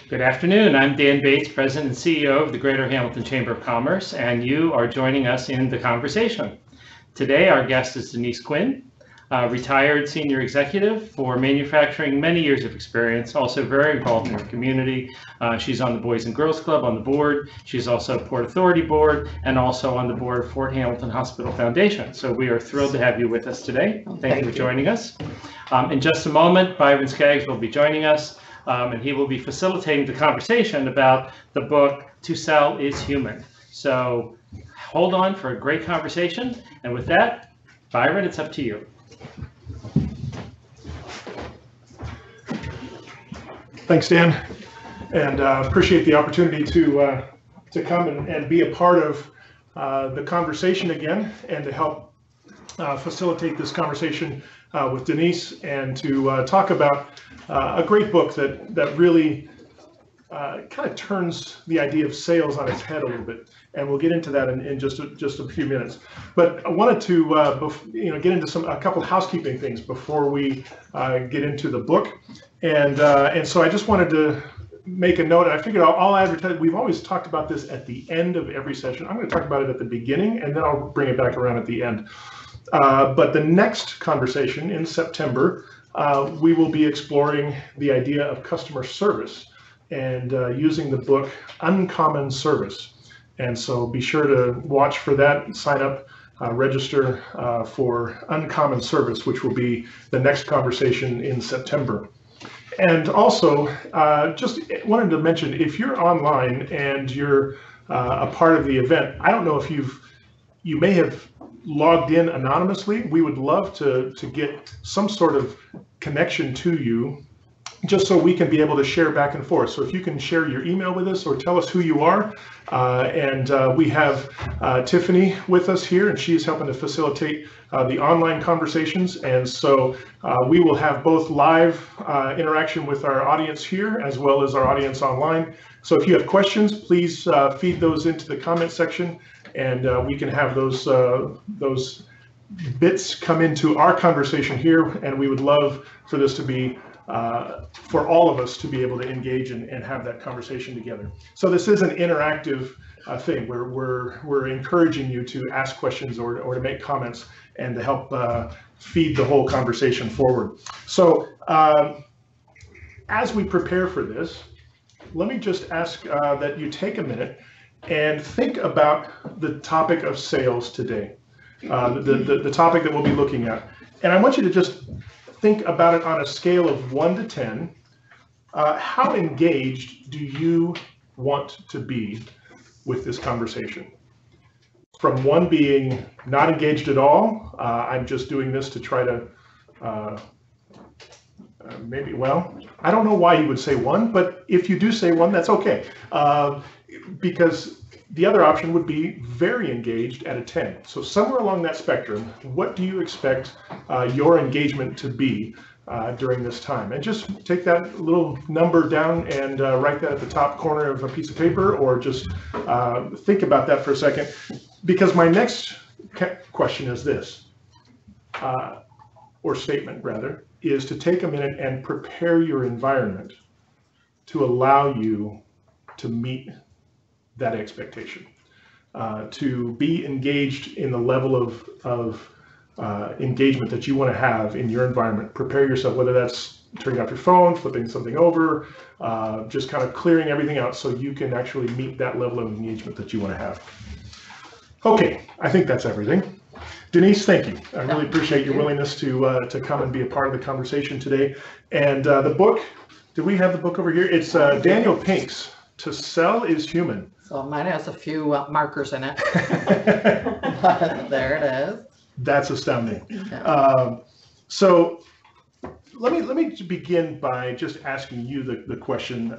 Good afternoon. I'm Dan Bates, President and CEO of the Greater Hamilton Chamber of Commerce, and you are joining us in the conversation. Today, our guest is Denise Quinn, retired senior executive for manufacturing, many years of experience, also very involved in her community. She's on the Boys and Girls Club on the board. She's also Port Authority board and also on the board of Fort Hamilton Hospital Foundation. So we are thrilled to have you with us today. Thank you for joining us. In just a moment, Byron Skaggs will be joining us. And he will be facilitating the conversation about the book, To Sell is Human. So hold on for a great conversation. And with that, Byron, it's up to you. Thanks, Dan. And appreciate the opportunity to come and be a part of the conversation again and to help facilitate this conversation with Denise and to talk about a great book that really kind of turns the idea of sales on its head a little bit, and we'll get into that in just a few minutes. But I wanted to get into a couple of housekeeping things before we get into the book, and so I just wanted to make a note. I figured I'll advertise. We've always talked about this at the end of every session. I'm going to talk about it at the beginning, and then I'll bring it back around at the end. But the next conversation in September, we will be exploring the idea of customer service and using the book Uncommon Service. And so be sure to watch for that, sign up, register for Uncommon Service, which will be the next conversation in September. And also, just wanted to mention, if you're online and you're a part of the event, I don't know if you may have logged in anonymously. We would love to get some sort of connection to you, just so we can be able to share back and forth. So if you can share your email with us or tell us who you are. And we have Tiffany with us here, and she's helping to facilitate the online conversations. And so we will have both live interaction with our audience here as well as our audience online. So if you have questions, please feed those into the comment section, and we can have those bits come into our conversation here. And we would love for this to be for all of us to be able to engage and have that conversation together. So this is an interactive thing where we're encouraging you to ask questions or to make comments and to help feed the whole conversation forward. So as we prepare for this, let me just ask that you take a minute and think about the topic of sales today, the topic that we'll be looking at. And I want you to just think about it on a scale of 1 to 10. How engaged do you want to be with this conversation? From 1 being not engaged at all, I'm just doing this to try to maybe, well, I don't know why you would say 1, but if you do say 1, that's okay. Because the other option would be very engaged at a 10. So somewhere along that spectrum, what do you expect your engagement to be during this time? And just take that little number down and write that at the top corner of a piece of paper, or just think about that for a second. Because my next question is this, or statement rather, is to take a minute and prepare your environment to allow you to meet that expectation, to be engaged in the level of engagement that you want to have in your environment. Prepare yourself, whether that's turning off your phone, flipping something over, just kind of clearing everything out so you can actually meet that level of engagement that you want to have. Okay, I think that's everything. Denise, thank you. I really appreciate your willingness to come and be a part of the conversation today. And the book, do we have the book over here? It's Daniel Pink's To Sell is Human. So mine has a few markers in it. There it is. That's astounding. Yeah. So let me begin by just asking you the question.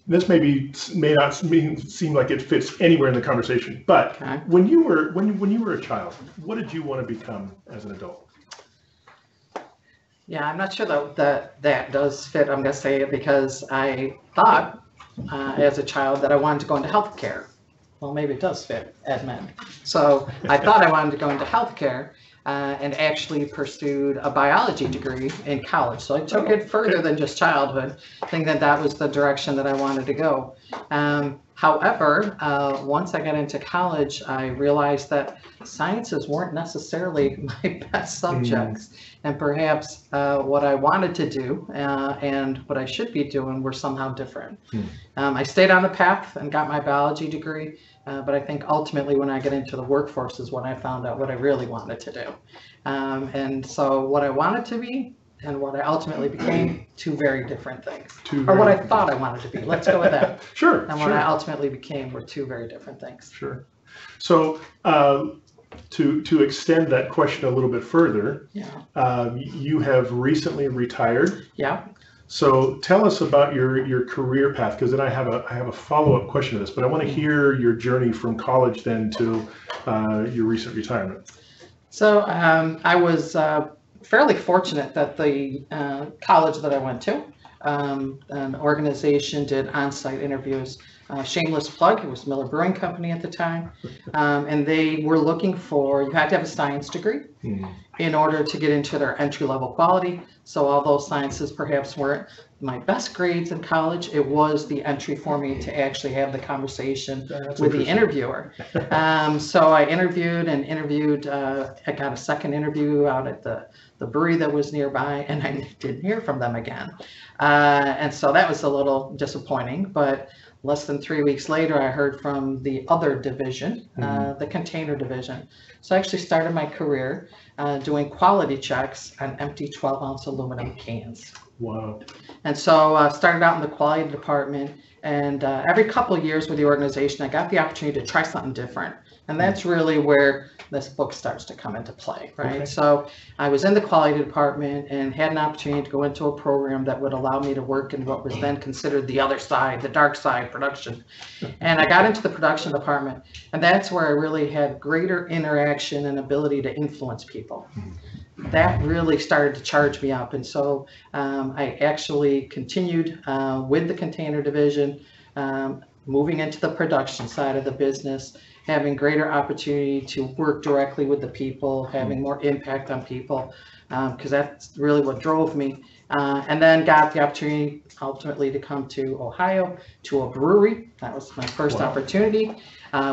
This may not seem like it fits anywhere in the conversation, but okay. when you were a child, what did you want to become as an adult? Yeah, I'm not sure that does fit. I'm going to say it because I thought as a child that I wanted to go into healthcare. Well, maybe it does fit, admin. So I thought I wanted to go into healthcare, and actually pursued a biology degree in college. So I took it further than just childhood, thinking that that was the direction that I wanted to go. However, once I got into college, I realized that sciences weren't necessarily my best subjects, and perhaps what I wanted to do and what I should be doing were somehow different. I stayed on the path and got my biology degree, but I think ultimately when I get into the workforce is when I found out what I really wanted to do. And so what I wanted to be and what I ultimately became, two very different things. Or what I thought I wanted to be. Let's go with that. Sure. And what I ultimately became were two very different things. Sure. So to extend that question a little bit further, you have recently retired. Yeah. So tell us about your career path, because then I have a follow-up question to this, but I want to hear your journey from college then to your recent retirement. So I was fairly fortunate that the college that I went to, an organization did on-site interviews. Shameless plug, it was Miller Brewing Company at the time, and they were looking for, you had to have a science degree in order to get into their entry-level quality. So although sciences perhaps weren't my best grades in college, it was the entry for me to actually have the conversation with the interviewer. So I interviewed. I got a second interview out at the brewery that was nearby, and I didn't hear from them again. And so that was a little disappointing, but less than 3 weeks later, I heard from the other division, the container division. So I actually started my career doing quality checks on empty 12-ounce aluminum cans. Wow. And so I started out in the quality department, and every couple of years with the organization, I got the opportunity to try something different. And that's really where this book starts to come into play, right? Okay. So I was in the quality department and had an opportunity to go into a program that would allow me to work in what was then considered the other side, the dark side, production. And I got into the production department, and that's where I really had greater interaction and ability to influence people. That really started to charge me up. And so I actually continued with the container division, moving into the production side of the business, having greater opportunity to work directly with the people, having more impact on people, because that's really what drove me. And then got the opportunity ultimately to come to Ohio to a brewery. That was my first opportunity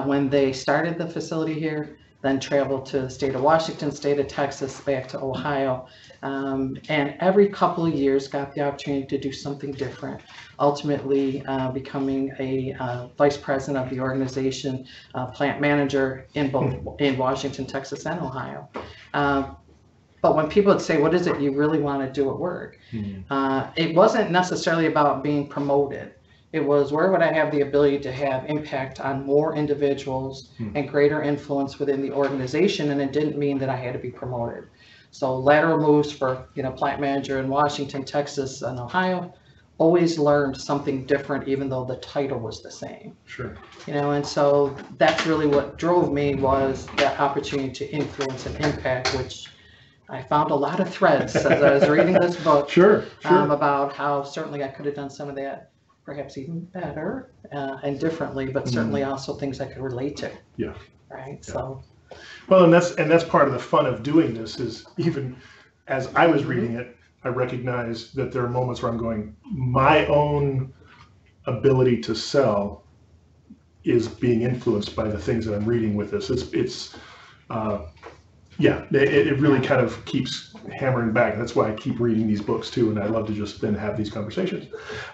when they started the facility here. Then traveled to the state of Washington, state of Texas, back to Ohio. And every couple of years got the opportunity to do something different. Ultimately becoming a vice president of the organization, plant manager in Washington, Texas, and Ohio. But when people would say, what is it you really want to do at work? It wasn't necessarily about being promoted. It was, where would I have the ability to have impact on more individuals and greater influence within the organization? And it didn't mean that I had to be promoted. So lateral moves for, plant manager in Washington, Texas, and Ohio, always learned something different, even though the title was the same. Sure. And so that's really what drove me, was that opportunity to influence and impact, which I found a lot of threads as I was reading this book. Sure. About how certainly I could have done some of that perhaps even better and differently, but certainly also things I could relate to. Yeah. Right. Yeah. So. Well, and that's part of the fun of doing this, is even as I was reading it, I recognize that there are moments where I'm going, my own ability to sell is being influenced by the things that I'm reading with this. It really kind of keeps hammering back. That's why I keep reading these books too, and I love to just then have these conversations.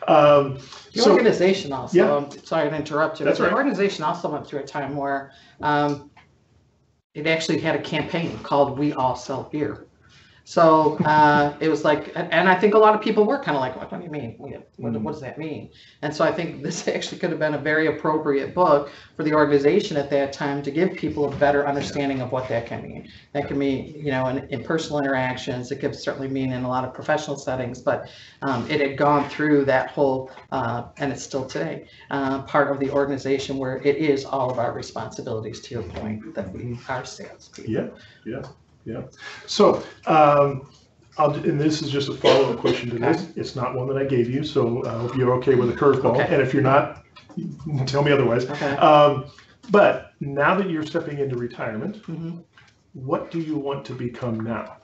The organization also, I'm sorry to interrupt you, but the organization also went through a time where it actually had a campaign called We All Sell Beer. So it was like, and I think a lot of people were kind of like, what do you mean? What does that mean? And so I think this actually could have been a very appropriate book for the organization at that time to give people a better understanding of what that can mean. That can mean, in personal interactions. It could certainly mean in a lot of professional settings, but it had gone through that whole, and it's still today, part of the organization where it is all of our responsibilities, to your point, that we are salespeople. Yeah. So, and this is just a follow-up question to this. It's not one that I gave you, so I hope you're okay with a curveball. Okay. And if you're not, tell me otherwise. Okay. But now that you're stepping into retirement, what do you want to become now?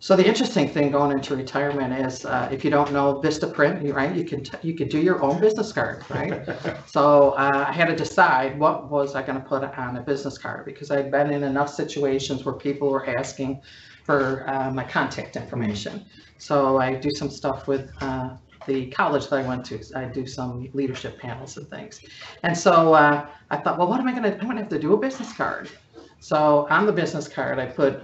So the interesting thing going into retirement is, if you don't know Vistaprint, right, you can do your own business card, right? So I had to decide what was I going to put on a business card, because I'd been in enough situations where people were asking for my contact information. So I do some stuff with the college that I went to. I do some leadership panels and things. And so I thought, well, what am I going to, I'm going to have to do a business card. So on the business card, I put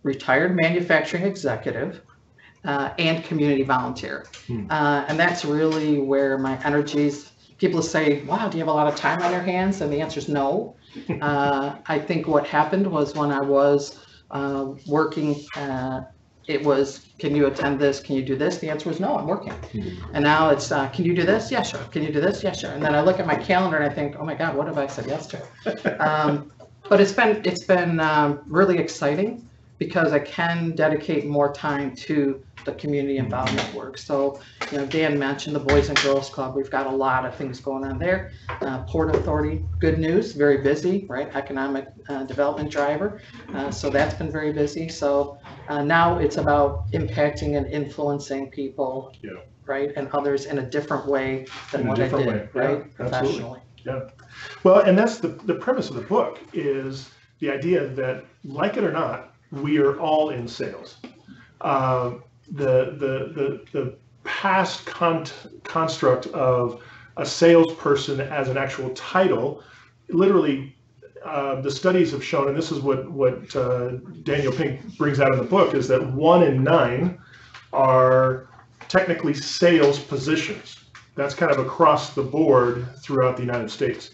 retired manufacturing executive and community volunteer. And that's really where my energies, people say, wow, do you have a lot of time on your hands? And the answer is no. I think what happened was when I was working, it was, can you attend this? Can you do this? The answer was no, I'm working. And now it's, can you do this? Yeah, sure. Can you do this? Yeah, sure. And then I look at my calendar and I think, oh my God, what have I said yes to? But it's been really exciting, because I can dedicate more time to the community involvement work. So, you know, Dan mentioned the Boys and Girls Club. We've got a lot of things going on there. Port Authority, good news, very busy, right? Economic development driver. So that's been very busy. So now it's about impacting and influencing people, right? And others in a different way than what I did, right? Professionally. Yeah. Well, and that's the premise of the book, is the idea that, like it or not, we are all in sales. The past construct of a salesperson as an actual title, literally, the studies have shown, and this is what Daniel Pink brings out in the book, is that 1 in 9 are technically sales positions. That's kind of across the board throughout the United States.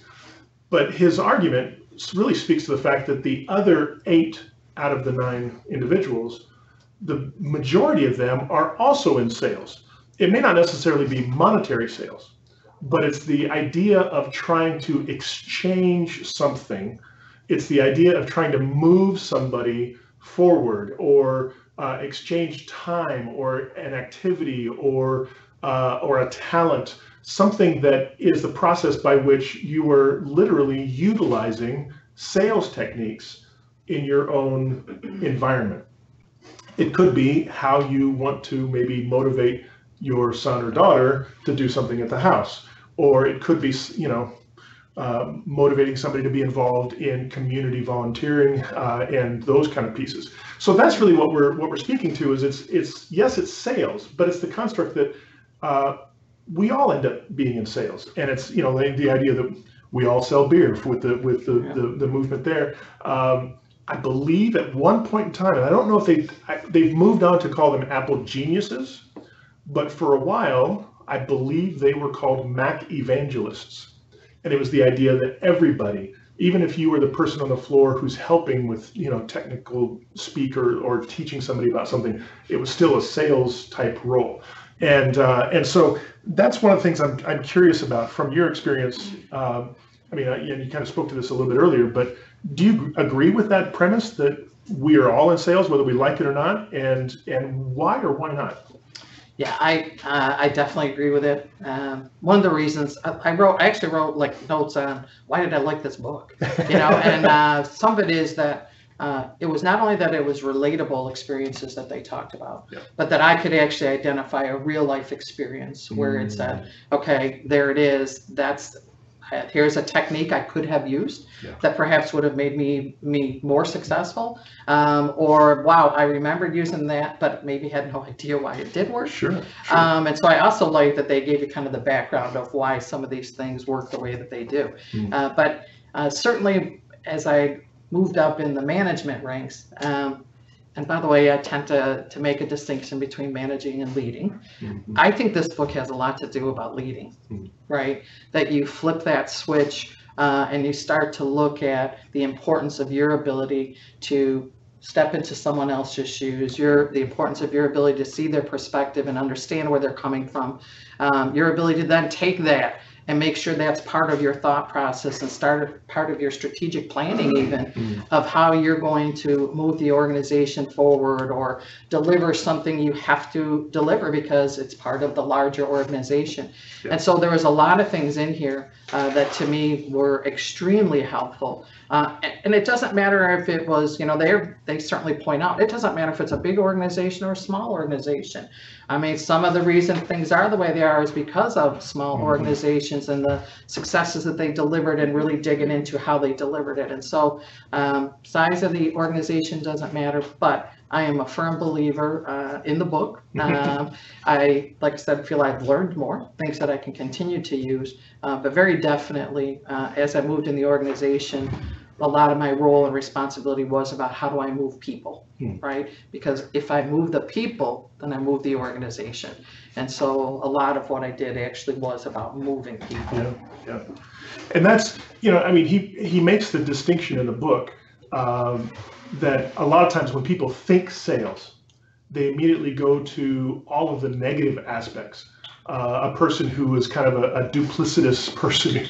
But his argument really speaks to the fact that the other 8 out of the 9 individuals, the majority of them are also in sales. It may not necessarily be monetary sales, but it's the idea of trying to exchange something. It's the idea of trying to move somebody forward, or exchange time, or an activity, or a talent, something that is the process by which you are literally utilizing sales techniques in your own environment. It could be how you want to maybe motivate your son or daughter to do something at the house, or it could be, you know, motivating somebody to be involved in community volunteering and those kind of pieces. So that's really what we're speaking to. Is it's yes, it's sales, but it's the construct that we all end up being in sales, and it's, you know, the idea that we all sell beer with the movement there. I believe at one point in time, and I don't know if they've moved on to call them Apple Geniuses, but for a while, I believe they were called Mac Evangelists. And it was the idea that everybody, even if you were the person on the floor who's helping with, you know, technical speak or teaching somebody about something, it was still a sales type role. And so that's one of the things I'm curious about from your experience. I mean, and you kind of spoke to this a little bit earlier, but do you agree with that premise that we are all in sales, whether we like it or not, and why or why not? Yeah, I definitely agree with it. One of the reasons I actually wrote like notes on why did I like this book, you know, and some of it is that it was not only that it was relatable experiences that they talked about, but that I could actually identify a real life experience where it said, okay, there it is. Here's a technique I could have used that perhaps would have made me more successful, or wow, I remembered using that, but maybe had no idea why it did work. Sure. And so I also like that they gave you kind of the background of why some of these things work the way that they do. But certainly as I moved up in the management ranks, and by the way, I tend to make a distinction between managing and leading. I think this book has a lot to do about leading, right? That you flip that switch and you start to look at the importance of your ability to step into someone else's shoes, the importance of your ability to see their perspective and understand where they're coming from, your ability to then take that and make sure that's part of your thought process and part of your strategic planning even of how you're going to move the organization forward or deliver something you have to deliver because it's part of the larger organization. Yeah. And so there was a lot of things in here that to me were extremely helpful. And it doesn't matter if it was, they certainly point out, it doesn't matter if it's a big organization or a small organization. I mean, some of the reason things are the way they are is because of small organizations and the successes that they delivered and really digging into how they delivered it. And so size of the organization doesn't matter, but I am a firm believer in the book. I, like I said, feel I've learned more, things that I can continue to use, but very definitely as I moved in the organization, a lot of my role and responsibility was about how do I move people, right? Because if I move the people, then I move the organization. And so a lot of what I did actually was about moving people. Yeah. And that's, I mean, he makes the distinction in the book that a lot of times when people think sales, they immediately go to all of the negative aspects. A person who is kind of a duplicitous person,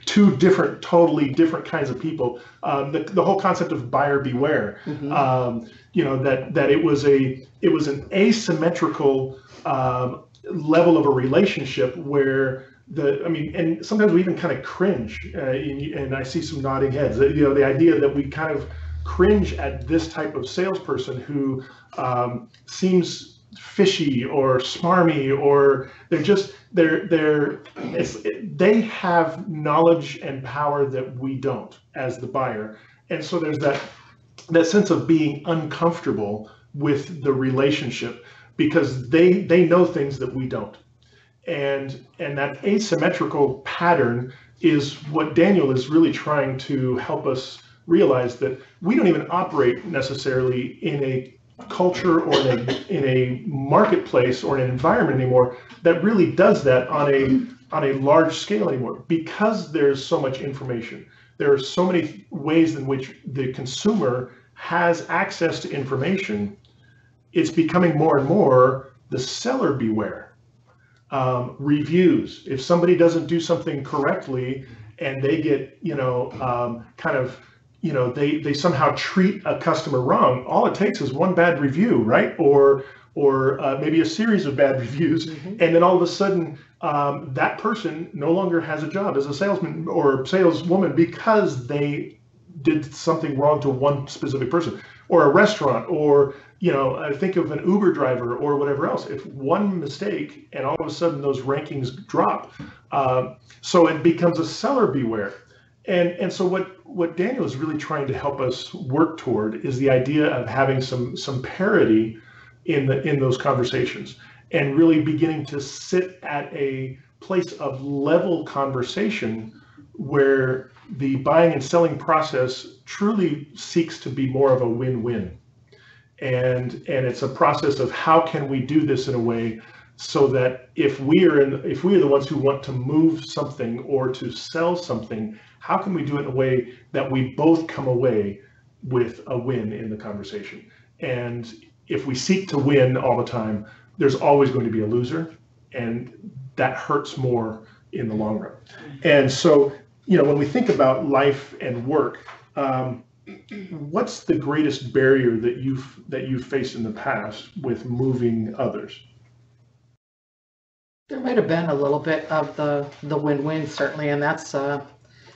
two totally different kinds of people. The whole concept of buyer beware, that it was an asymmetrical level of a relationship where and sometimes we even kind of cringe, and I see some nodding heads. The idea that we kind of cringe at this type of salesperson who seems fishy or smarmy, or they have knowledge and power that we don't as the buyer, and so there's that sense of being uncomfortable with the relationship because they know things that we don't, and that asymmetrical pattern is what Daniel is really trying to help us realize, that we don't even operate necessarily in a culture or in a marketplace or an environment anymore that really does that on a large scale anymore, because there's so much information. There are so many ways in which the consumer has access to information. It's becoming more and more the seller beware. Reviews. If somebody doesn't do something correctly and they get they somehow treat a customer wrong, all it takes is one bad review, right? Or maybe a series of bad reviews, and then all of a sudden that person no longer has a job as a salesman or saleswoman because they did something wrong to one specific person, or a restaurant, or I think of an Uber driver or whatever else. If one mistake and all of a sudden those rankings drop, so it becomes a seller beware. And so what Daniel is really trying to help us work toward is the idea of having some parity in those conversations, and really beginning to sit at a place of level conversation where the buying and selling process truly seeks to be more of a win-win. And it's a process of how can we do this in a way so that if we are the ones who want to move something or to sell something, how can we do it in a way that we both come away with a win in the conversation? And if we seek to win all the time, there's always going to be a loser, and that hurts more in the long run. And so, when we think about life and work, what's the greatest barrier that you've faced in the past with moving others? There might have been a little bit of the win-win, certainly, and that's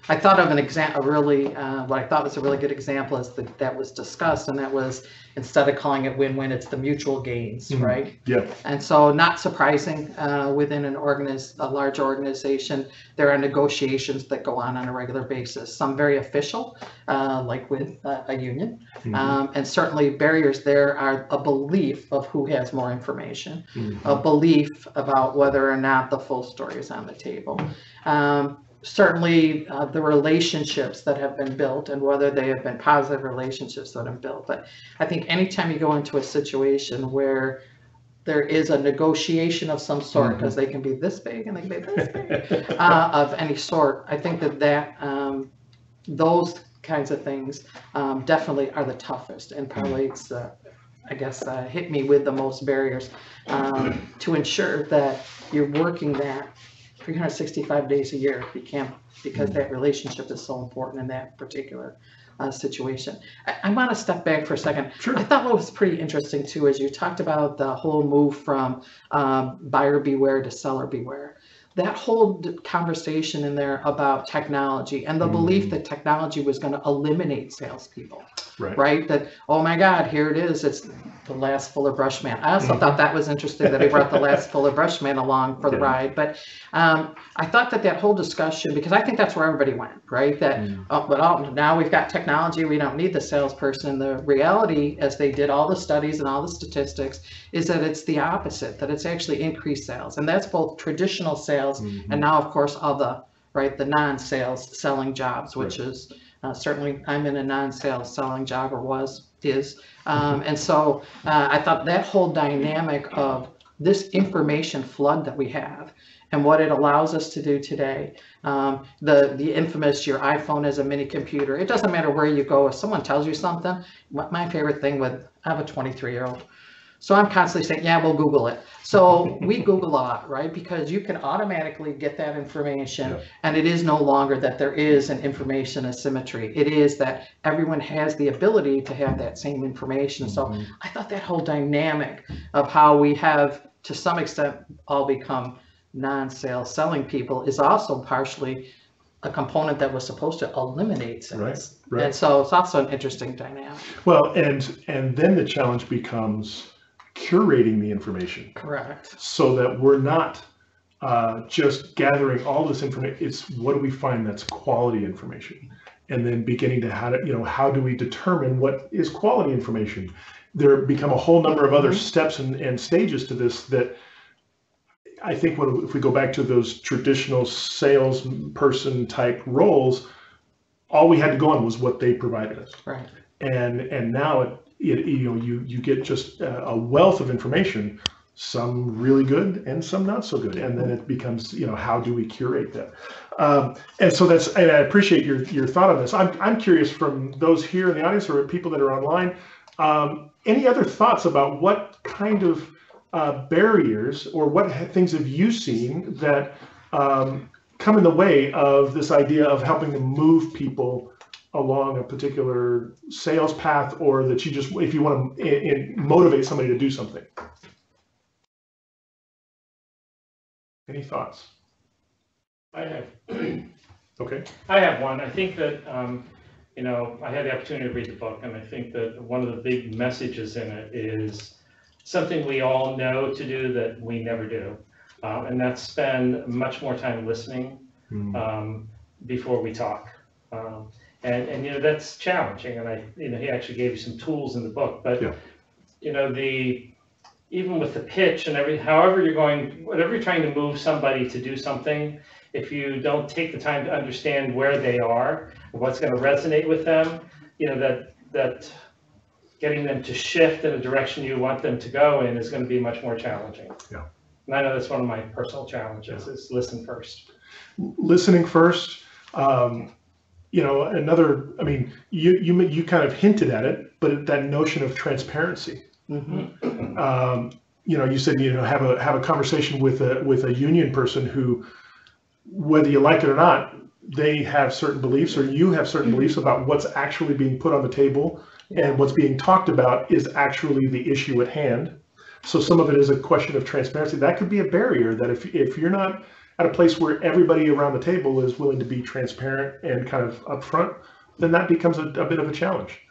I thought of an example, what I thought was a really good example is that was discussed, and that was, instead of calling it win-win, it's the mutual gains, right? Yeah. And so, not surprising, within a large organization, there are negotiations that go on a regular basis. Some very official, like with a union, and certainly barriers there are a belief of who has more information, a belief about whether or not the full story is on the table. Certainly the relationships that have been built and whether they have been positive relationships that have been built. But I think anytime you go into a situation where there is a negotiation of some sort, because they can be this big and they can be this big, of any sort, I think that those kinds of things definitely are the toughest, and probably it's hit me with the most barriers to ensure that you're working that 365 days a year. You can't, because that relationship is so important in that particular situation. I want to step back for a second. Sure. I thought what was pretty interesting too is you talked about the whole move from buyer beware to seller beware. That whole conversation in there about technology and the belief that technology was going to eliminate salespeople, right? That, oh my God, here it is. It's the last Fuller Brush man. I also thought that was interesting that he brought the last Fuller Brush man along for the ride. But I thought that whole discussion, because I think that's where everybody went, right? That, now we've got technology, we don't need the salesperson. The reality, as they did all the studies and all the statistics, is that it's the opposite, that it's actually increased sales. And that's both traditional sales and now, of course, all the non-sales selling jobs, which is certainly I'm in a non-sales selling job, or is. And so I thought that whole dynamic of this information flood that we have and what it allows us to do today, the infamous, your iPhone is a mini computer. It doesn't matter where you go. If someone tells you something, my favorite thing I have a 23-year-old. So I'm constantly saying, yeah, we'll Google it. So we Google a lot, right? Because you can automatically get that information, and it is no longer that there is an information asymmetry. It is that everyone has the ability to have that same information. So I thought that whole dynamic of how we have, to some extent, all become non-sales selling people is also partially a component that was supposed to eliminate sales. Right. And so it's also an interesting dynamic. Well, and then the challenge becomes curating the information. Correct. So that we're not just gathering all this information. It's what do we find that's quality information, and then beginning to how do we determine what is quality information. There become a whole number of other steps and stages to this that I think if we go back to those traditional salesperson type roles, all we had to go on was what they provided us. Right. And now you get just a wealth of information, some really good and some not so good, and then it becomes how do we curate that? And so and I appreciate your thought on this. I'm curious, from those here in the audience or people that are online, any other thoughts about what kind of barriers or what things have you seen that come in the way of this idea of helping to move people along a particular sales path, or that you just, if you want to motivate somebody to do something? Any thoughts? I have. Okay. I have one. I think that, I had the opportunity to read the book, and I think that one of the big messages in it is something we all know to do that we never do. And that's spend much more time listening before we talk. And that's challenging, and he actually gave you some tools in the book, but even with the pitch and whatever you're trying to move somebody to do something, if you don't take the time to understand where they are, what's going to resonate with them, that getting them to shift in the direction you want them to go in is going to be much more challenging. Yeah. And I know that's one of my personal challenges is listen first. Listening first. You kind of hinted at it, but that notion of transparency. You said have a conversation with a union person who, whether you like it or not, they have certain beliefs, or you have certain beliefs about what's actually being put on the table, and what's being talked about is actually the issue at hand. So some of it is a question of transparency. That could be a barrier, that if you're not at a place where everybody around the table is willing to be transparent and kind of upfront, then that becomes a bit of a challenge.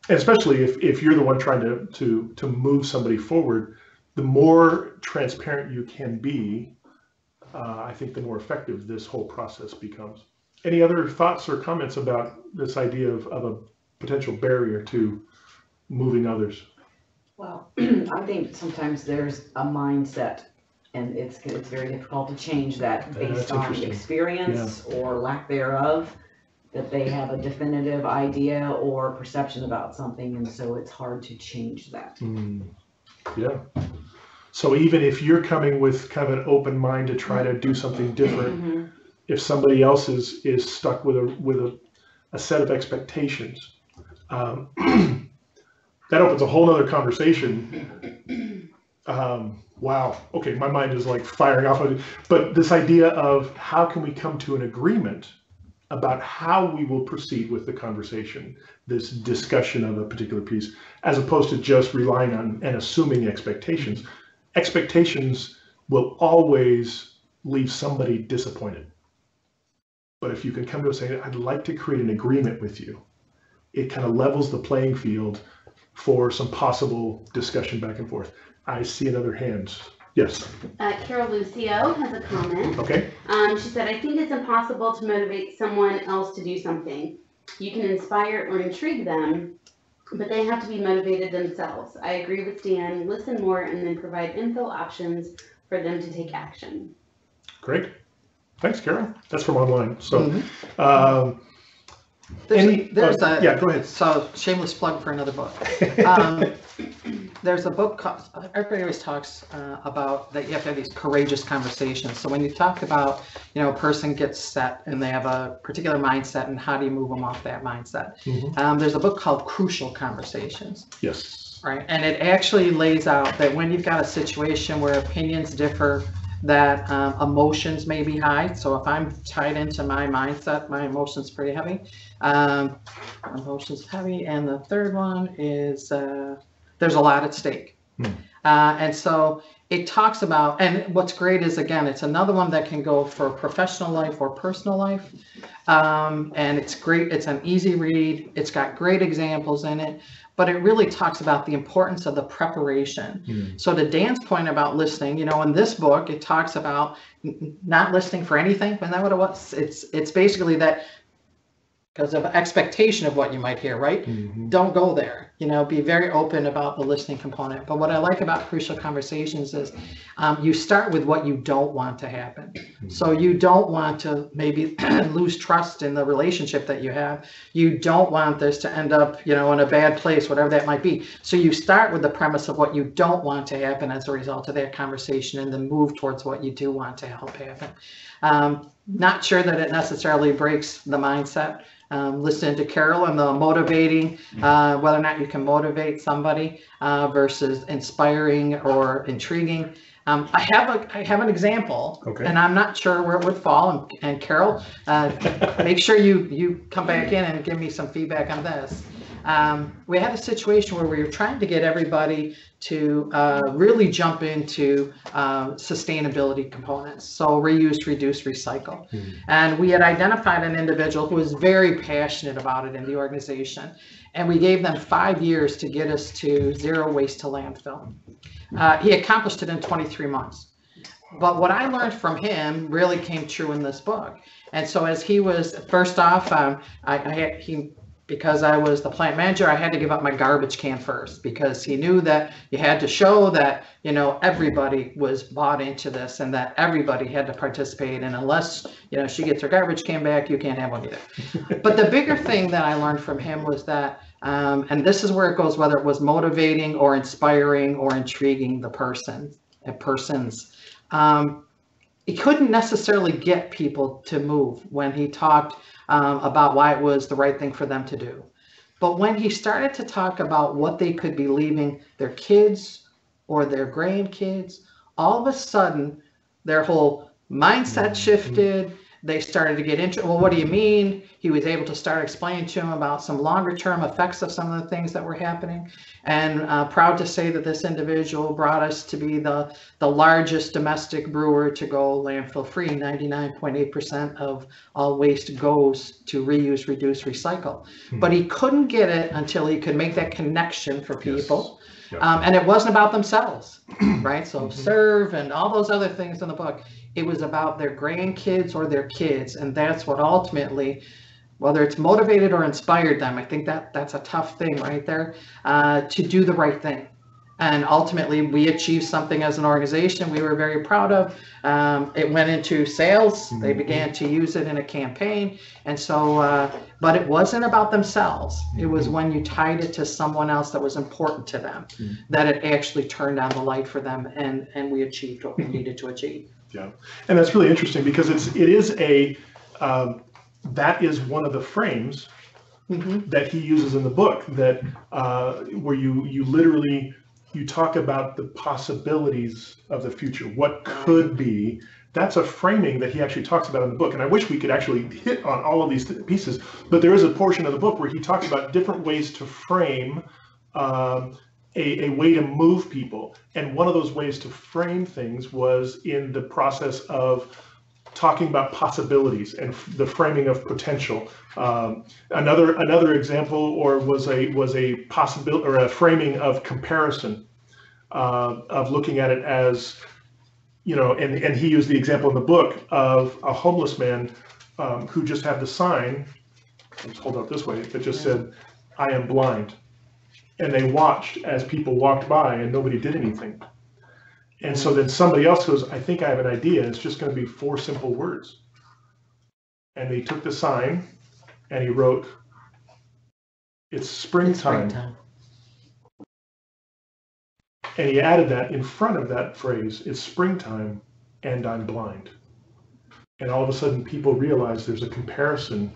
Especially if you're the one trying to move somebody forward, the more transparent you can be, I think the more effective this whole process becomes. Any other thoughts or comments about this idea of a potential barrier to moving others? Well, I think sometimes there's a mindset, and it's very difficult to change that based on experience or lack thereof, that they have a definitive idea or perception about something, and so it's hard to change that. Yeah. So even if you're coming with kind of an open mind to try to do something different, if somebody else is stuck with a set of expectations, that opens a whole other conversation Wow. Okay, my mind is like firing off of it. But this idea of how can we come to an agreement about how we will proceed with the conversation, this discussion of a particular piece, as opposed to just relying on and assuming expectations. Expectations will always leave somebody disappointed. But if you can come to us saying, I'd like to create an agreement with you, it kind of levels the playing field for some possible discussion back and forth. I see another hand. Yes. Carol Lucio has a comment. Okay. She said, I think it's impossible to motivate someone else to do something. You can inspire or intrigue them, but they have to be motivated themselves. I agree with Dan. Listen more and then provide info options for them to take action. Great. Thanks, Carol. That's from online. So, yeah, go ahead. So, shameless plug for another book. There's a book called, everybody always talks about that you have to have these courageous conversations. So when you talk about, a person gets set and they have a particular mindset and how do you move them off that mindset? There's a book called Crucial Conversations. Yes. Right. And it actually lays out that when you've got a situation where opinions differ, that emotions may be high. So if I'm tied into my mindset, my emotions pretty heavy. Emotions heavy. And the third one is there's a lot at stake. And so it talks about, and what's great is, again, it's another one that can go for professional life or personal life. And it's great. It's an easy read. It's got great examples in it. But it really talks about the importance of the preparation. So to Dan's point about listening, in this book, it talks about not listening for anything. Isn't that what it was? It's basically that because of expectation of what you might hear, right? Don't go there. Be very open about the listening component. But what I like about Crucial Conversations is you start with what you don't want to happen. So you don't want to maybe lose trust in the relationship that you have. You don't want this to end up, in a bad place, whatever that might be. So you start with the premise of what you don't want to happen as a result of that conversation and then move towards what you do want to help happen. Not sure that it necessarily breaks the mindset. Listening to Carol and the motivating, whether or not you can motivate somebody versus inspiring or intriguing. I have an example, and I'm not sure where it would fall. And Carol, make sure you come back in and give me some feedback on this. We had a situation where we were trying to get everybody to really jump into sustainability components. So reuse, reduce, recycle. And we had identified an individual who was very passionate about it in the organization. And we gave them 5 years to get us to zero waste to landfill. He accomplished it in 23 months. But what I learned from him really came true in this book. And so as he was, first off, because I was the plant manager, I had to give up my garbage can first because he knew that you had to show that, everybody was bought into this and that everybody had to participate. And unless, she gets her garbage can back, you can't have one either. But the bigger thing that I learned from him was that, and this is where it goes, whether it was motivating or inspiring or intriguing the persons, he couldn't necessarily get people to move when he talked about why it was the right thing for them to do. But when he started to talk about what they could be leaving their kids or their grandkids, all of a sudden their whole mindset shifted. They started to get into, well, what do you mean? He was able to start explaining to them about some longer term effects of some of the things that were happening. And proud to say that this individual brought us to be the largest domestic brewer to go landfill free. 99.8% of all waste goes to reuse, reduce, recycle. But he couldn't get it until he could make that connection for people. Yes. And it wasn't about themselves, right? So serve and all those other things in the book. It was about their grandkids or their kids. And that's what ultimately, whether it's motivated or inspired them, I think that's a tough thing right there, to do the right thing. And ultimately, we achieved something as an organization we were very proud of. It went into sales. They began to use it in a campaign. And so, but it wasn't about themselves. It was when you tied it to someone else that was important to them, that it actually turned on the light for them, and we achieved what we needed to achieve. Yeah, and that's really interesting because it is a that is one of the frames that he uses in the book, that where you literally you talk about the possibilities of the future, what could be. That's a framing that he actually talks about in the book. And I wish we could actually hit on all of these pieces, but there is a portion of the book where he talks about different ways to frame a way to move people. And one of those ways to frame things was in the process of talking about possibilities and the framing of potential. Another example was a possibility or a framing of comparison, of looking at it as, and he used the example in the book of a homeless man who just had the sign, let's hold up this way, that just said, "I am blind." And they watched as people walked by and nobody did anything. And so then somebody else goes, "I think I have an idea. It's just going to be 4 simple words." And he took the sign and he wrote, "It's springtime." And he added that in front of that phrase, "It's springtime and I'm blind." And all of a sudden people realized there's a comparison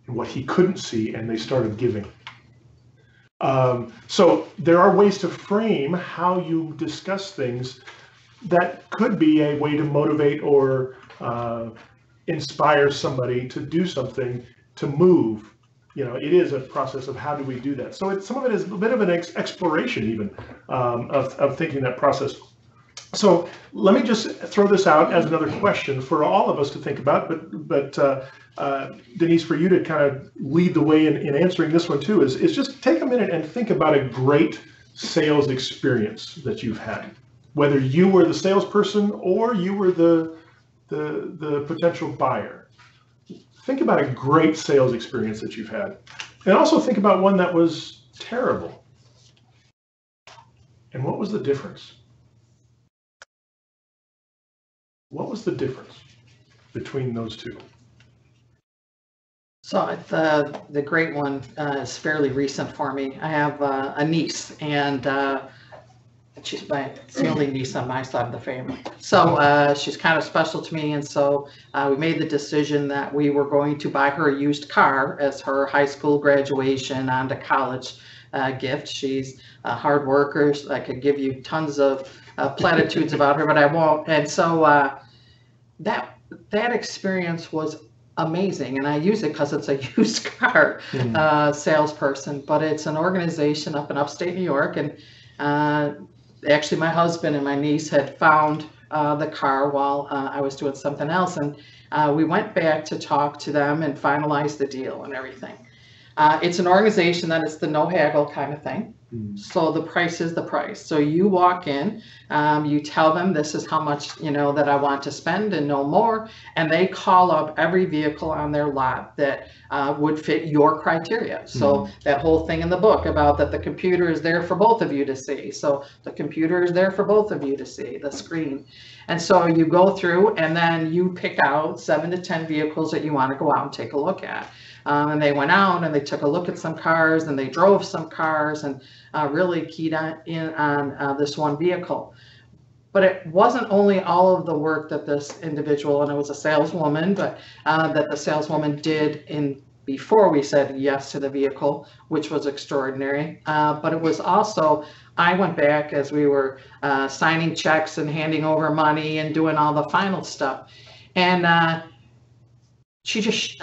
in what he couldn't see, and they started giving. So there are ways to frame how you discuss things that could be a way to motivate or inspire somebody to do something, to move. It is a process of how do we do that. So some of it is a bit of an exploration even of thinking that process. So let me just throw this out as another question for all of us to think about, but Denise, for you to kind of lead the way in answering this one too, is just take a minute and think about a great sales experience that you've had, whether you were the salesperson or you were the potential buyer. Think about a great sales experience that you've had, and also think about one that was terrible. And what was the difference? What was the difference between those two? So the great one is fairly recent for me. I have a niece, and it's the only niece on my side of the family. So she's kind of special to me, and so we made the decision that we were going to buy her a used car as her high school graduation on to college gift. She's a hard worker. I could give you tons of platitudes about her, but I won't. And so that experience was amazing, and I use it because it's a used car salesperson, but it's an organization up in upstate New York, and actually my husband and my niece had found the car while I was doing something else, and we went back to talk to them and finalize the deal and everything. It's an organization that is the no haggle kind of thing. So the price is the price. So you walk in, you tell them this is how much, that I want to spend and no more. And they call up every vehicle on their lot that would fit your criteria. So that whole thing in the book about that the computer is there for both of you to see. So the computer is there for both of you to see, the screen. And so you go through and then you pick out 7 to 10 vehicles that you want to go out and take a look at. And they went out and they took a look at some cars and they drove some cars and really keyed in on this one vehicle. But it wasn't only all of the work that this individual, and it was a saleswoman, but that the saleswoman did before we said yes to the vehicle, which was extraordinary. But it was also, I went back as we were signing checks and handing over money and doing all the final stuff. And I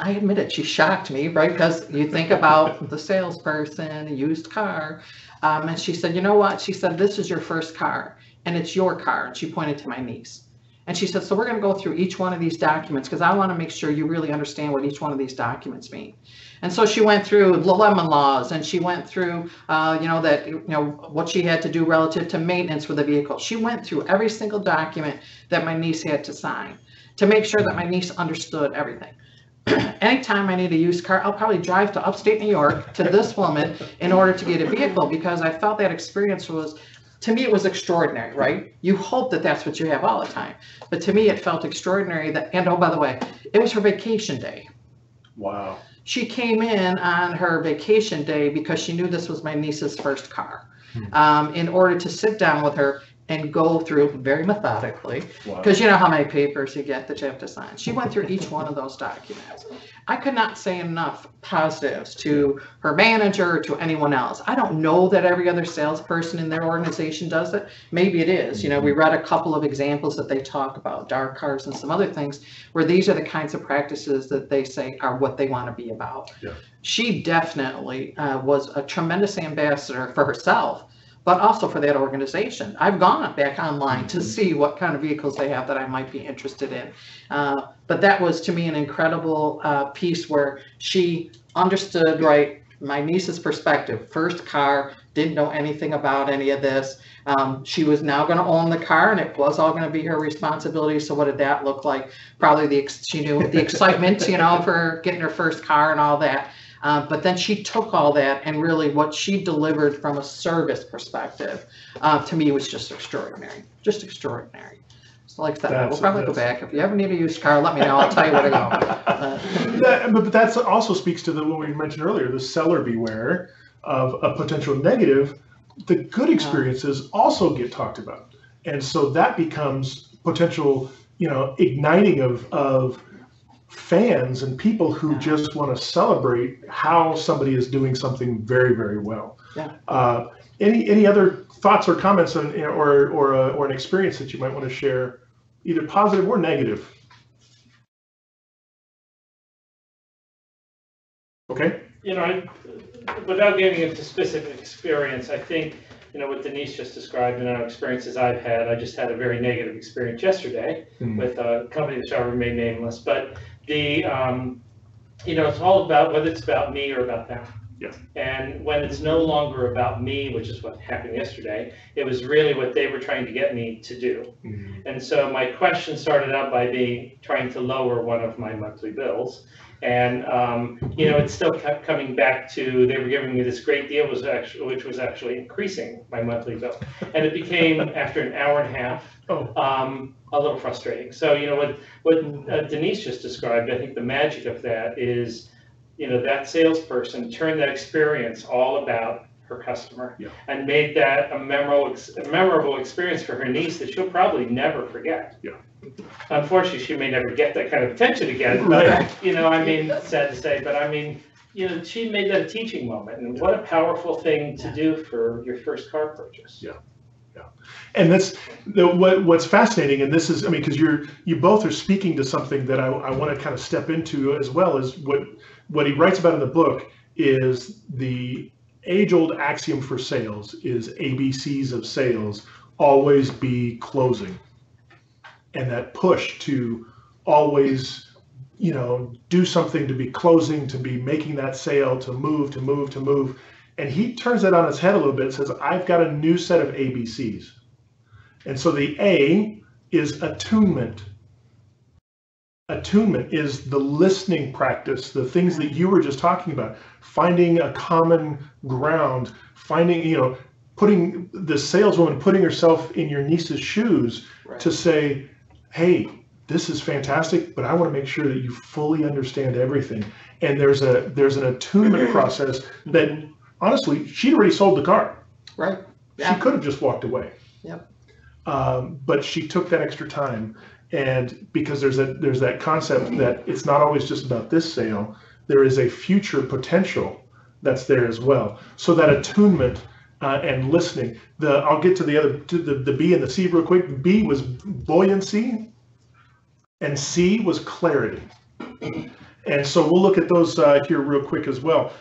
admit it, she shocked me, right? Because you think about the salesperson, a used car. And she said, "You know what?" She said, "This is your first car and it's your car." And she pointed to my niece. And she said, "So we're going to go through each one of these documents because I want to make sure you really understand what each one of these documents mean." And so she went through the lemon laws, and she went through, what she had to do relative to maintenance with the vehicle. She went through every single document that my niece had to sign to make sure that my niece understood everything. Anytime I need a used car, I'll probably drive to upstate New York to this woman in order to get a vehicle, because I felt that experience was, to me, it was extraordinary, right? You hope that that's what you have all the time. But to me, it felt extraordinary that, and oh, by the way, it was her vacation day. Wow. She came in on her vacation day because she knew this was my niece's first car, in order to sit down with her and go through very methodically, Wow. because you know how many papers you get that you have to sign. She went through each one of those documents. I could not say enough positives to her manager or to anyone else. I don't know that every other salesperson in their organization does it. Maybe it is. You know, we read a couple of examples that they talk about, dark cards and some other things, where these are the kinds of practices that they say are what they want to be about. Yeah. She definitely was a tremendous ambassador for herself, but also for that organization. I've gone back online to see what kind of vehicles they have that I might be interested in. But that was, to me, an incredible piece where she understood, right, my niece's perspective. First car, didn't know anything about any of this. She was now going to own the car, and it was all going to be her responsibility. So what did that look like? Probably she knew the excitement, you know, for getting her first car and all that. But then she took all that, and really what she delivered from a service perspective, to me, was just extraordinary. Just extraordinary. So like that, we'll probably go back. If you ever need a used car, let me know. I'll tell you where to go. But that also speaks to what we mentioned earlier, the seller beware of a potential negative. The good experiences also get talked about. And so that becomes potential, you know, igniting of fans and people who just want to celebrate how somebody is doing something very, very well. Yeah. Any other thoughts or comments on, or an experience that you might want to share, either positive or negative? Okay. You know, without getting into specific experience, I think, you know, what Denise just described and our experiences I've had, I just had a very negative experience yesterday with a company that shall remain nameless. But the, you know, it's all about whether it's about me or about them. Yeah. And when it's no longer about me, which is what happened yesterday, it was really what they were trying to get me to do. And so my question started out by trying to lower one of my monthly bills. And, you know, it still kept coming back to, they were giving me this great deal, which was actually increasing my monthly bill. And it became, after an hour and a half, a little frustrating. So, you know, what Denise just described, I think the magic of that is, you know, that salesperson turned that experience all about her customer and made that a memorable experience for her niece that she'll probably never forget. Yeah. Unfortunately, she may never get that kind of attention again, but, you know, I mean, sad to say, but I mean, you know, she made that a teaching moment, and what a powerful thing to do for your first car purchase. Yeah. Yeah. And that's what's fascinating, and this is, I mean, because you both are speaking to something that I want to kind of step into as well, as what he writes about in the book is the age-old axiom for sales is ABCs of sales always be closing. And that push to always, you know, do something, to be closing, to be making that sale, to move. And he turns that on its head a little bit and says, I've got a new set of ABCs. And so the A is attunement. Attunement is the listening practice, the things that you were just talking about, finding a common ground, finding, you know, putting the saleswoman, putting herself in your niece's shoes to say, hey, this is fantastic, but I want to make sure that you fully understand everything. And there's an attunement process that, honestly, she'd already sold the car. Right. Yeah. She could have just walked away. Yep. But she took that extra time. And because there's that concept that it's not always just about this sale, there is a future potential that's there as well. So that attunement and listening. I'll get to the B and the C real quick. B was buoyancy, and C was clarity. And so we'll look at those here real quick as well.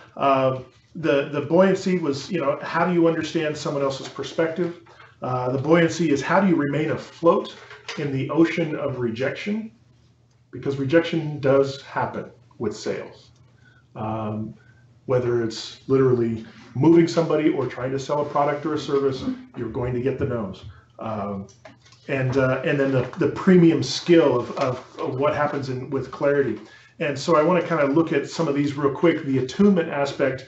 The buoyancy was, you know, how do you understand someone else's perspective? The buoyancy is how do you remain afloat in the ocean of rejection, because rejection does happen with sales. Whether it's literally moving somebody or trying to sell a product or a service, you're going to get the no's. And then the premium skill of what happens with clarity. And so I want to kind of look at some of these real quick. The attunement aspect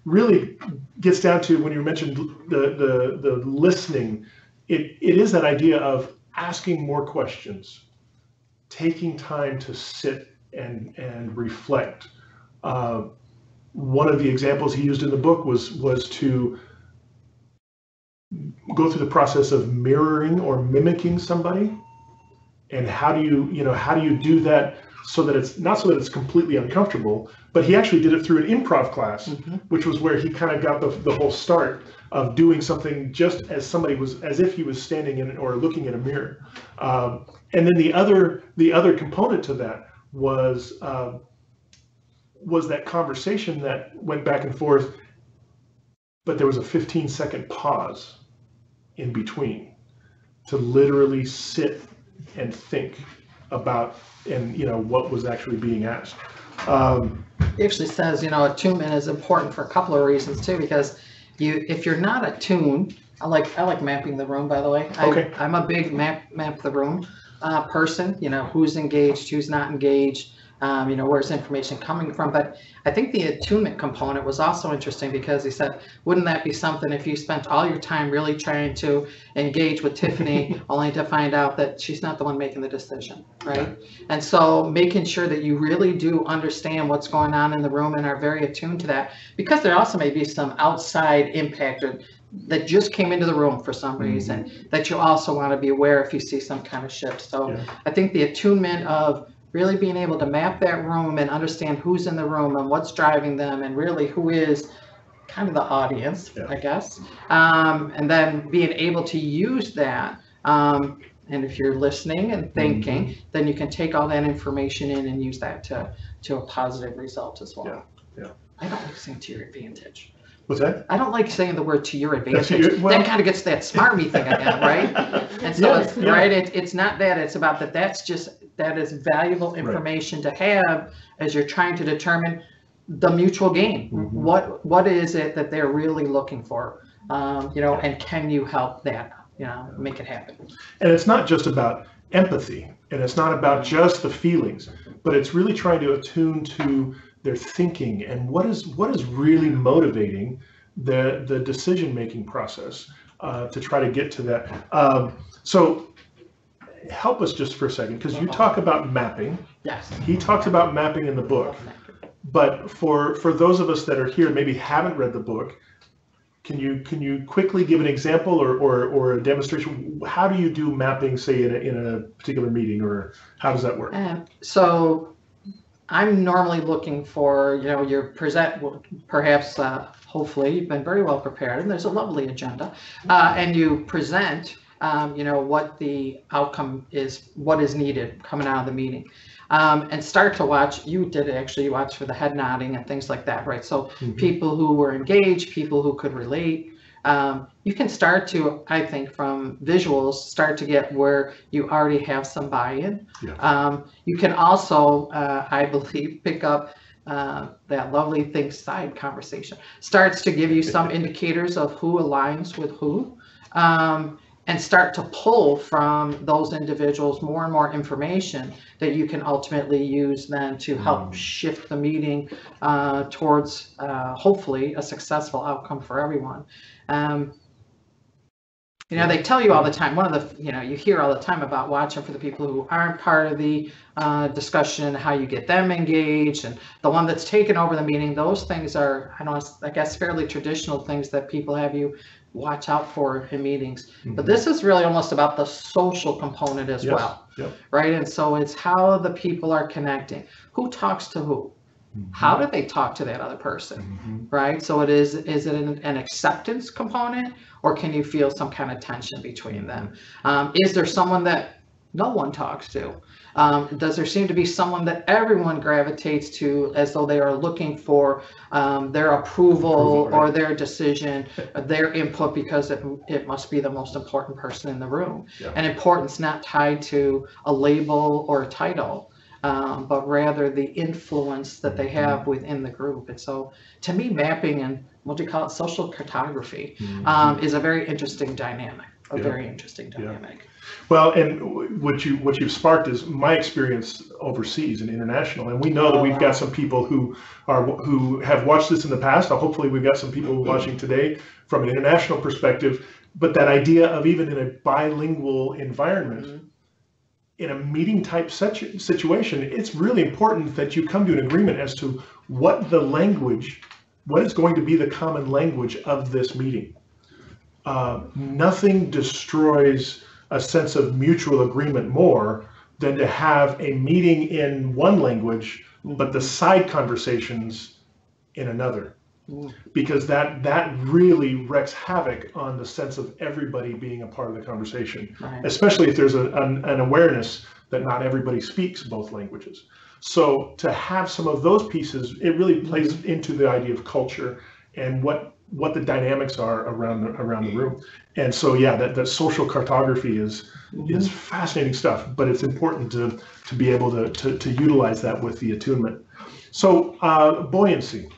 really gets down to, when you mentioned the listening, it is that idea of asking more questions, taking time to sit and reflect. One of the examples he used in the book was to go through the process of mirroring or mimicking somebody, and how do you do that so that it's not so that it's completely uncomfortable, but he actually did it through an improv class, which was where he kind of got the whole start of doing something just as if he was standing in or looking in a mirror. And then the other component to that was that conversation that went back and forth, but there was a 15-second pause in between to literally sit and think about what was actually being asked. It actually says, attunement is important for a couple of reasons too, because if you're not attuned, I like mapping the room, by the way. Okay. I'm a big map the room person, who's engaged, who's not engaged, where's information coming from. But I think the attunement component was also interesting, because he said, wouldn't that be something if you spent all your time really trying to engage with Tiffany only to find out that she's not the one making the decision, right? And so making sure that you really do understand what's going on in the room and are very attuned to that, because there also may be some outside impact that just came into the room for some reason that you also want to be aware if you see some kind of shift. So I think the attunement of really being able to map that room and understand who's in the room and what's driving them, and really who is kind of the audience, I guess. And then being able to use that. And if you're listening and thinking, then you can take all that information in and use that to a positive result as well. I don't like saying to your advantage. What's that? I don't like saying the word to your advantage. That kind of gets that smarmy thing again, right? And so it's not that, it's about that is valuable information to have as you're trying to determine the mutual gain. What is it that they're really looking for? And can you help that, make it happen? And it's not just about empathy, and it's not about just the feelings, but it's really trying to attune to their thinking and what is really motivating the decision-making process to try to get to that. So help us just for a second, because you talk about mapping. Yes. He talks about mapping in the book. But for those of us that are here maybe haven't read the book, can you quickly give an example or a demonstration? How do you do mapping, say in a particular meeting, or how does that work? So I'm normally looking for, your perhaps, hopefully you've been very well prepared and there's a lovely agenda, and you present, what the outcome is, what is needed coming out of the meeting, and start to watch. You watch for the head nodding and things like that, right? So people who were engaged, people who could relate. You can start to, I think, from visuals, start to get where you already have some buy-in. You can also, I believe, pick up that lovely think side conversation. Starts to give you some indicators of who aligns with who, and start to pull from those individuals more and more information that you can ultimately use then to help shift the meeting towards hopefully a successful outcome for everyone. They tell you all the time, one of the, you hear all the time about watching for the people who aren't part of the discussion, how you get them engaged, and the one that's taken over the meeting. Those things are, I guess, fairly traditional things that people have you watch out for in meetings. But this is really almost about the social component as well, right? And so it's how the people are connecting. Who talks to who? How do they talk to that other person, right? So is it an acceptance component, or can you feel some kind of tension between them? Is there someone that no one talks to? Does there seem to be someone that everyone gravitates to as though they are looking for their approval or their decision, their input, because it must be the most important person in the room? And importance not tied to a label or a title, but rather the influence that they have within the group. And so to me, mapping and what do you call it, social cartography, is a very interesting dynamic, very interesting dynamic. Well, and what you've sparked is my experience overseas and international, and we know that we've got some people who have watched this in the past. Hopefully we've got some people watching today from an international perspective, but that idea of even in a bilingual environment, in a meeting type situation, it's really important that you come to an agreement as to what is going to be the common language of this meeting. nothing destroys a sense of mutual agreement more than to have a meeting in one language, but the side conversations in another. Because that really wreaks havoc on the sense of everybody being a part of the conversation, Right. especially if there's an awareness that not everybody speaks both languages. So to have some of those pieces, it really plays into the idea of culture and what the dynamics are around the room. And so yeah, that social cartography is fascinating stuff, but it's important to be able to utilize that with the attunement. So buoyancy.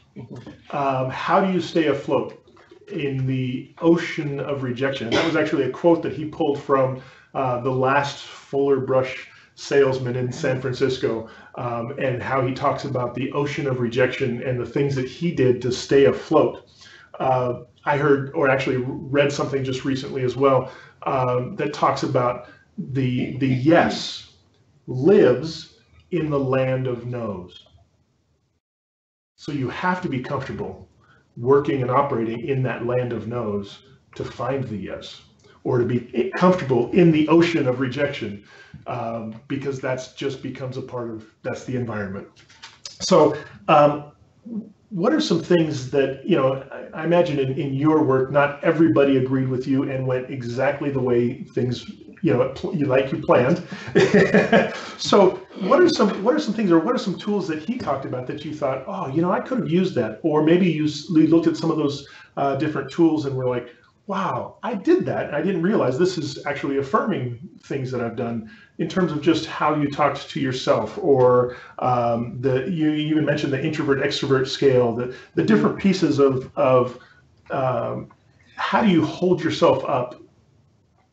How do you stay afloat in the ocean of rejection? And that was actually a quote that he pulled from the last Fuller Brush salesman in San Francisco, and how he talks about the ocean of rejection and the things that he did to stay afloat. I heard, or actually read something just recently as well, that talks about the yes lives in the land of no's. So you have to be comfortable working and operating in that land of no's to find the yes, or to be comfortable in the ocean of rejection, because that's just becomes a part of, that's the environment. So what are some things that, you know, I imagine in your work, not everybody agreed with you and went exactly the way things, you know, you planned. So what are some things, or what are some tools that he talked about that you thought, oh, you know, I could have used that, or maybe you looked at some of those different tools and were like, wow, I did that. I didn't realize this is actually affirming things that I've done in terms of just how you talked to yourself, or you even mentioned the introvert extrovert scale, the different pieces of how do you hold yourself up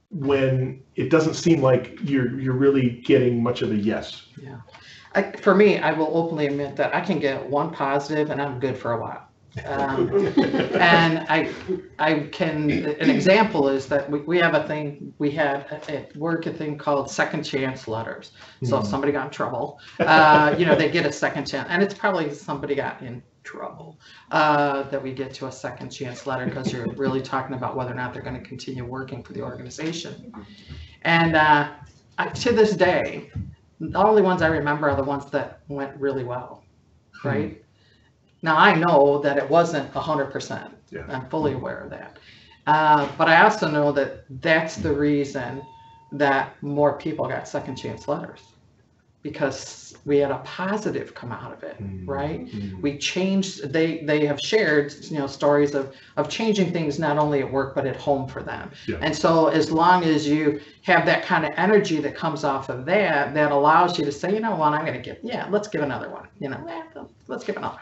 when it doesn't seem like you're really getting much of a yes. Yeah. For me, I will openly admit that I can get one positive and I'm good for a while. And I can, an example is that we have a thing, we had at work a thing called second chance letters. So if somebody got in trouble, you know, they get a second chance, and it's probably somebody got in trouble that we get to a second chance letter, because you're really talking about whether or not they're going to continue working for the organization. And to this day, the only ones I remember are the ones that went really well, right? Now, I know that it wasn't 100%. Yeah. I'm fully aware of that. But I also know that that's the reason that more people got second chance letters, because we had a positive come out of it, right? We changed, they have shared, you know, stories of changing things not only at work, but at home for them. Yeah. And so as long as you have that kind of energy that comes off of that, that allows you to say, you know what, I'm going to give, let's give another one, you know, let's give another.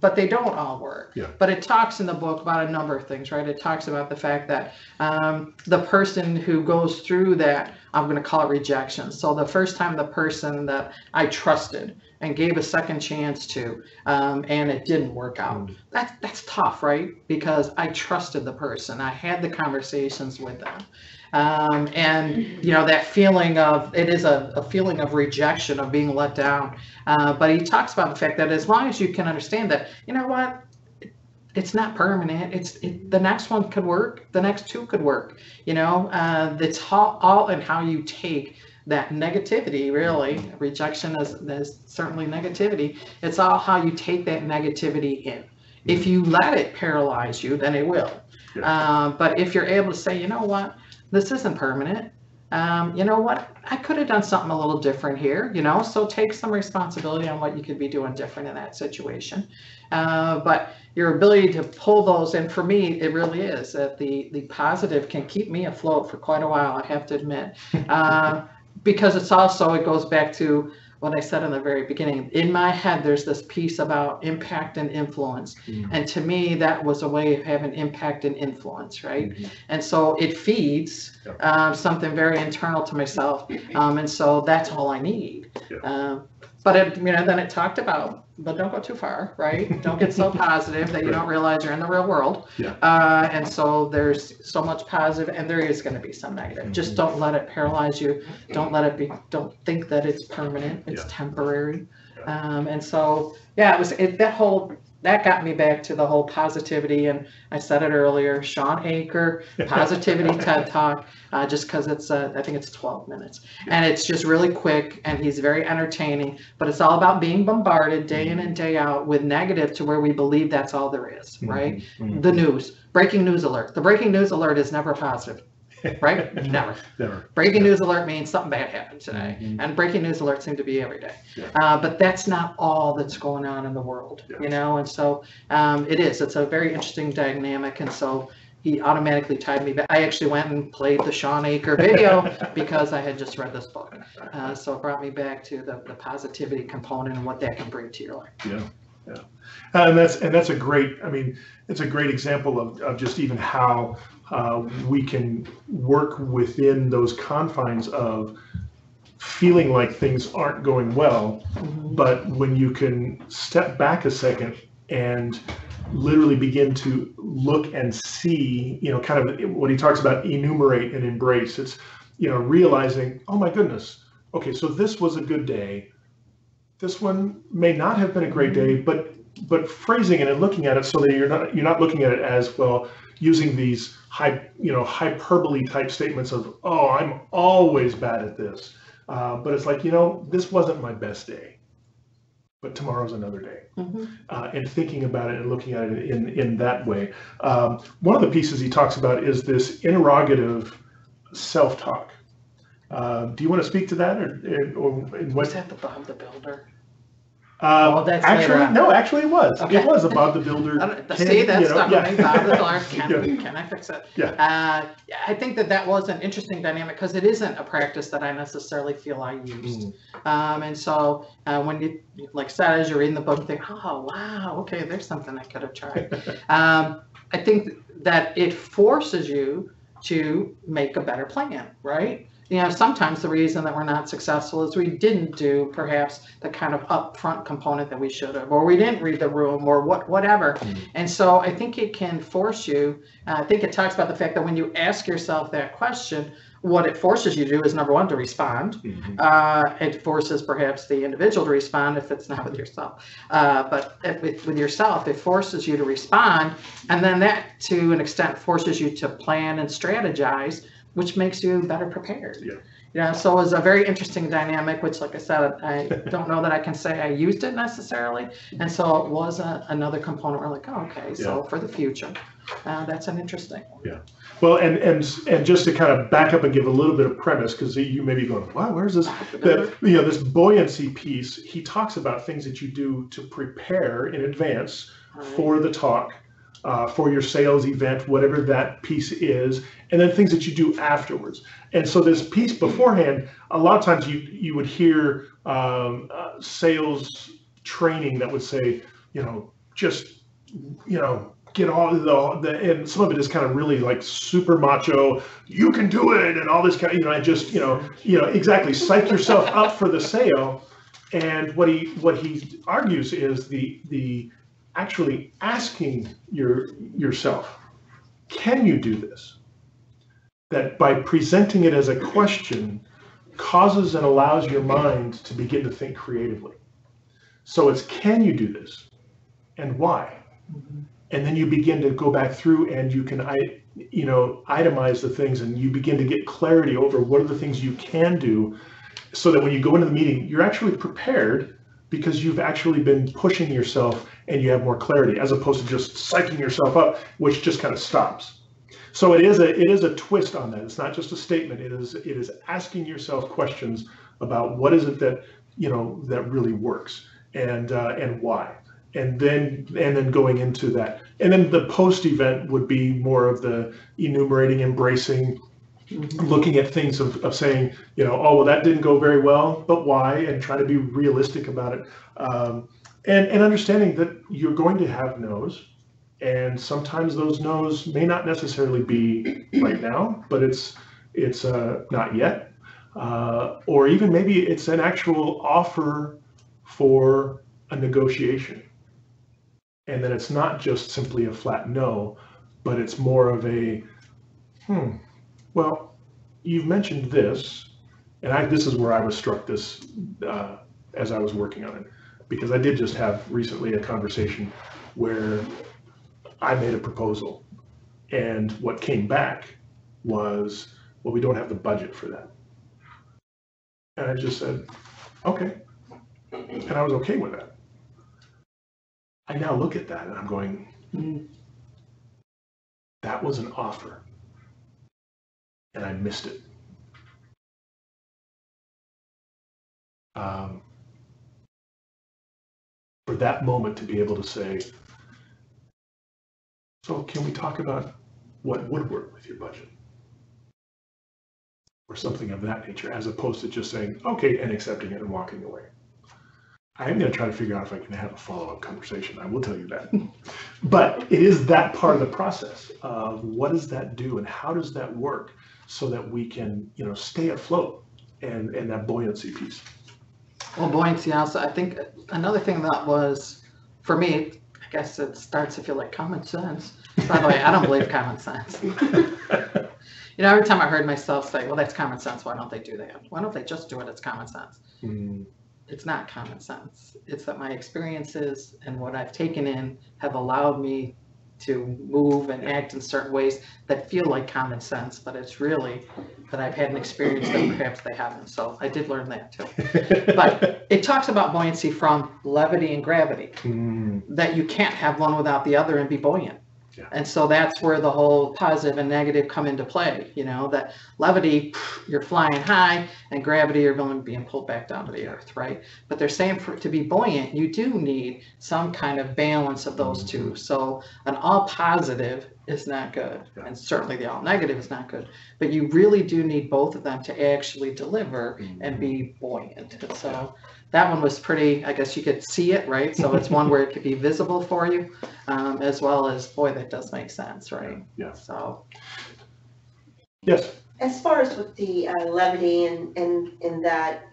But they don't all work. Yeah. But it talks in the book about a number of things, right? It talks about the fact that the person who goes through that, I'm going to call it rejection. So the first time the person that I trusted and gave a second chance to, and it didn't work out, that's tough, right? Because I trusted the person. I had the conversations with them. And, you know, that feeling of, it is a feeling of rejection, of being let down. But he talks about the fact that as long as you can understand that, you know what, it's not permanent. The next one could work. The next two could work. You know, it's all in how you take that negativity, really. Rejection is certainly negativity. It's all how you take that negativity in. If you let it paralyze you, then it will. Yeah. But if you're able to say, you know what, this isn't permanent. You know what, I could have done something a little different here, you know, so take some responsibility on what you could be doing different in that situation. But your ability to pull those, and for me, it really is that the positive can keep me afloat for quite a while, I have to admit. Because it's also, it goes back to what I said in the very beginning. In my head, there's this piece about impact and influence. And to me, that was a way of having impact and influence, right? And so it feeds something very internal to myself. And so that's all I need. But it, you know, then it talked about, but don't go too far, right? Don't get so positive that you don't realize you're in the real world. And so there's so much positive, and there is going to be some negative. Just don't let it paralyze you. Don't let it be, don't think that it's permanent. It's temporary. And so, yeah, that whole that got me back to the whole positivity, and I said it earlier, Sean Aker, Positivity TED Talk, just because it's, I think it's 12 minutes. And it's just really quick, and he's very entertaining, but it's all about being bombarded day in and day out with negative to where we believe that's all there is, right? The news, breaking news alert. The breaking news alert is never positive. Right? Never. Breaking news alert means something bad happened today, and breaking news alerts seem to be every day. But that's not all that's going on in the world, you know. And so it's a very interesting dynamic. And so he automatically tied me back. I actually went and played the Sean Aker video because I had just read this book. So it brought me back to the positivity component and what that can bring to your life. Yeah. And that's a great, I mean, it's a great example of just even how we can work within those confines of feeling like things aren't going well, but when you can step back a second and literally begin to look and see, you know, kind of what he talks about, enumerate and embrace. It's, you know, realizing, oh my goodness, okay, so this was a good day. This one may not have been a great day, but phrasing it and looking at it so that you're not looking at it as, well, using these hyperbole type statements of, oh, I'm always bad at this. But it's like, you know, this wasn't my best day, but tomorrow's another day. And thinking about it and looking at it in that way. One of the pieces he talks about is this interrogative self-talk. Do you want to speak to that, or Was that the Bob the Builder? That's actually it was. Okay. It was a Bob the Builder. See, that's stuck with me. Bob the Builder. Can I fix it? Yeah. I think that was an interesting dynamic because it isn't a practice that I necessarily feel I used. And so when you, like said, as you're reading the book, you think, oh, wow, okay, there's something I could have tried. I think that it forces you to make a better plan, right? You know, sometimes the reason that we're not successful is we didn't do perhaps the kind of upfront component that we should have, or we didn't read the room, or whatever. And so I think it can force you. I think it talks about the fact that when you ask yourself that question, what it forces you to do is, number one, to respond. It forces perhaps the individual to respond if it's not with yourself. But with yourself, it forces you to respond. And then that, to an extent, forces you to plan and strategize, which makes you better prepared. So it was a very interesting dynamic, which, like I said, I don't know that I can say I used it necessarily. And so it was another component where, like, oh, okay, so for the future, that's an interesting one. Well, and just to kind of back up and give a little bit of premise, because you may be going, wow, where's this? This buoyancy piece, he talks about things that you do to prepare in advance for the talk. For your sales event, whatever that piece is, and then things that you do afterwards. And so this piece beforehand, a lot of times you would hear sales training that would say, just, get all the, and some of it is kind of really like super macho, you can do it, and all this kind of, and just, exactly, psych yourself up for the sale. And what he argues is the actually asking yourself, can you do this? That by presenting it as a question causes and allows your mind to begin to think creatively. So it's, can you do this? And why? And then you begin to go back through and you can, itemize the things, and you begin to get clarity over what are the things you can do, so that when you go into the meeting, you're actually prepared, because you've actually been pushing yourself and you have more clarity, as opposed to just psyching yourself up, which just kind of stops. So it is a twist on that. It's not just a statement. It is asking yourself questions about what is it that that really works, and why, and then going into that. And then the post event would be more of the enumerating, embracing, looking at things of saying, oh, well, that didn't go very well, but why? And try to be realistic about it. And understanding that you're going to have no's, and sometimes those no's may not necessarily be right now, but it's not yet. Or even maybe it's an actual offer for a negotiation. And then it's not just simply a flat no, but it's more of a, well, you've mentioned this, and this is where I was struck this as I was working on it. because I did just have recently a conversation where I made a proposal, and what came back was, well, we don't have the budget for that. And I just said, okay. And I was okay with that. I now look at that and I'm going, that was an offer. And I missed it. For that moment to be able to say, so can we talk about what would work with your budget? Or something of that nature, as opposed to just saying, okay, and accepting it and walking away. I am going to try to figure out if I can have a follow-up conversation. I will tell you that. But it is that part of the process of what does that do and how does that work so that we can, stay afloat and that buoyancy piece. Well, buoyancy also, I think another thing that was, for me, I guess it starts to feel like common sense. By the way, I don't believe common sense. Every time I heard myself say, well, that's common sense, why don't they do that? Why don't they just do it? It's common sense. It's not common sense. It's that my experiences and what I've taken in have allowed me to move and act in certain ways that feel like common sense, but it's really that I've had an experience that perhaps they haven't. So I did learn that too. But it talks about buoyancy from levity and gravity, that you can't have one without the other and be buoyant. Yeah. And so that's where the whole positive and negative come into play, that levity, you're flying high, and gravity, you're being pulled back down to the earth, right? But they're saying to be buoyant, you do need some kind of balance of those two. So an all positive is not good, and certainly the all negative is not good, but you really do need both of them to actually deliver and be buoyant. And so that one was pretty, I guess you could see it, right? So it's one where it could be visible for you, as well as, boy, that does make sense, right? Yeah. So. Yes. As far as with the levity and that,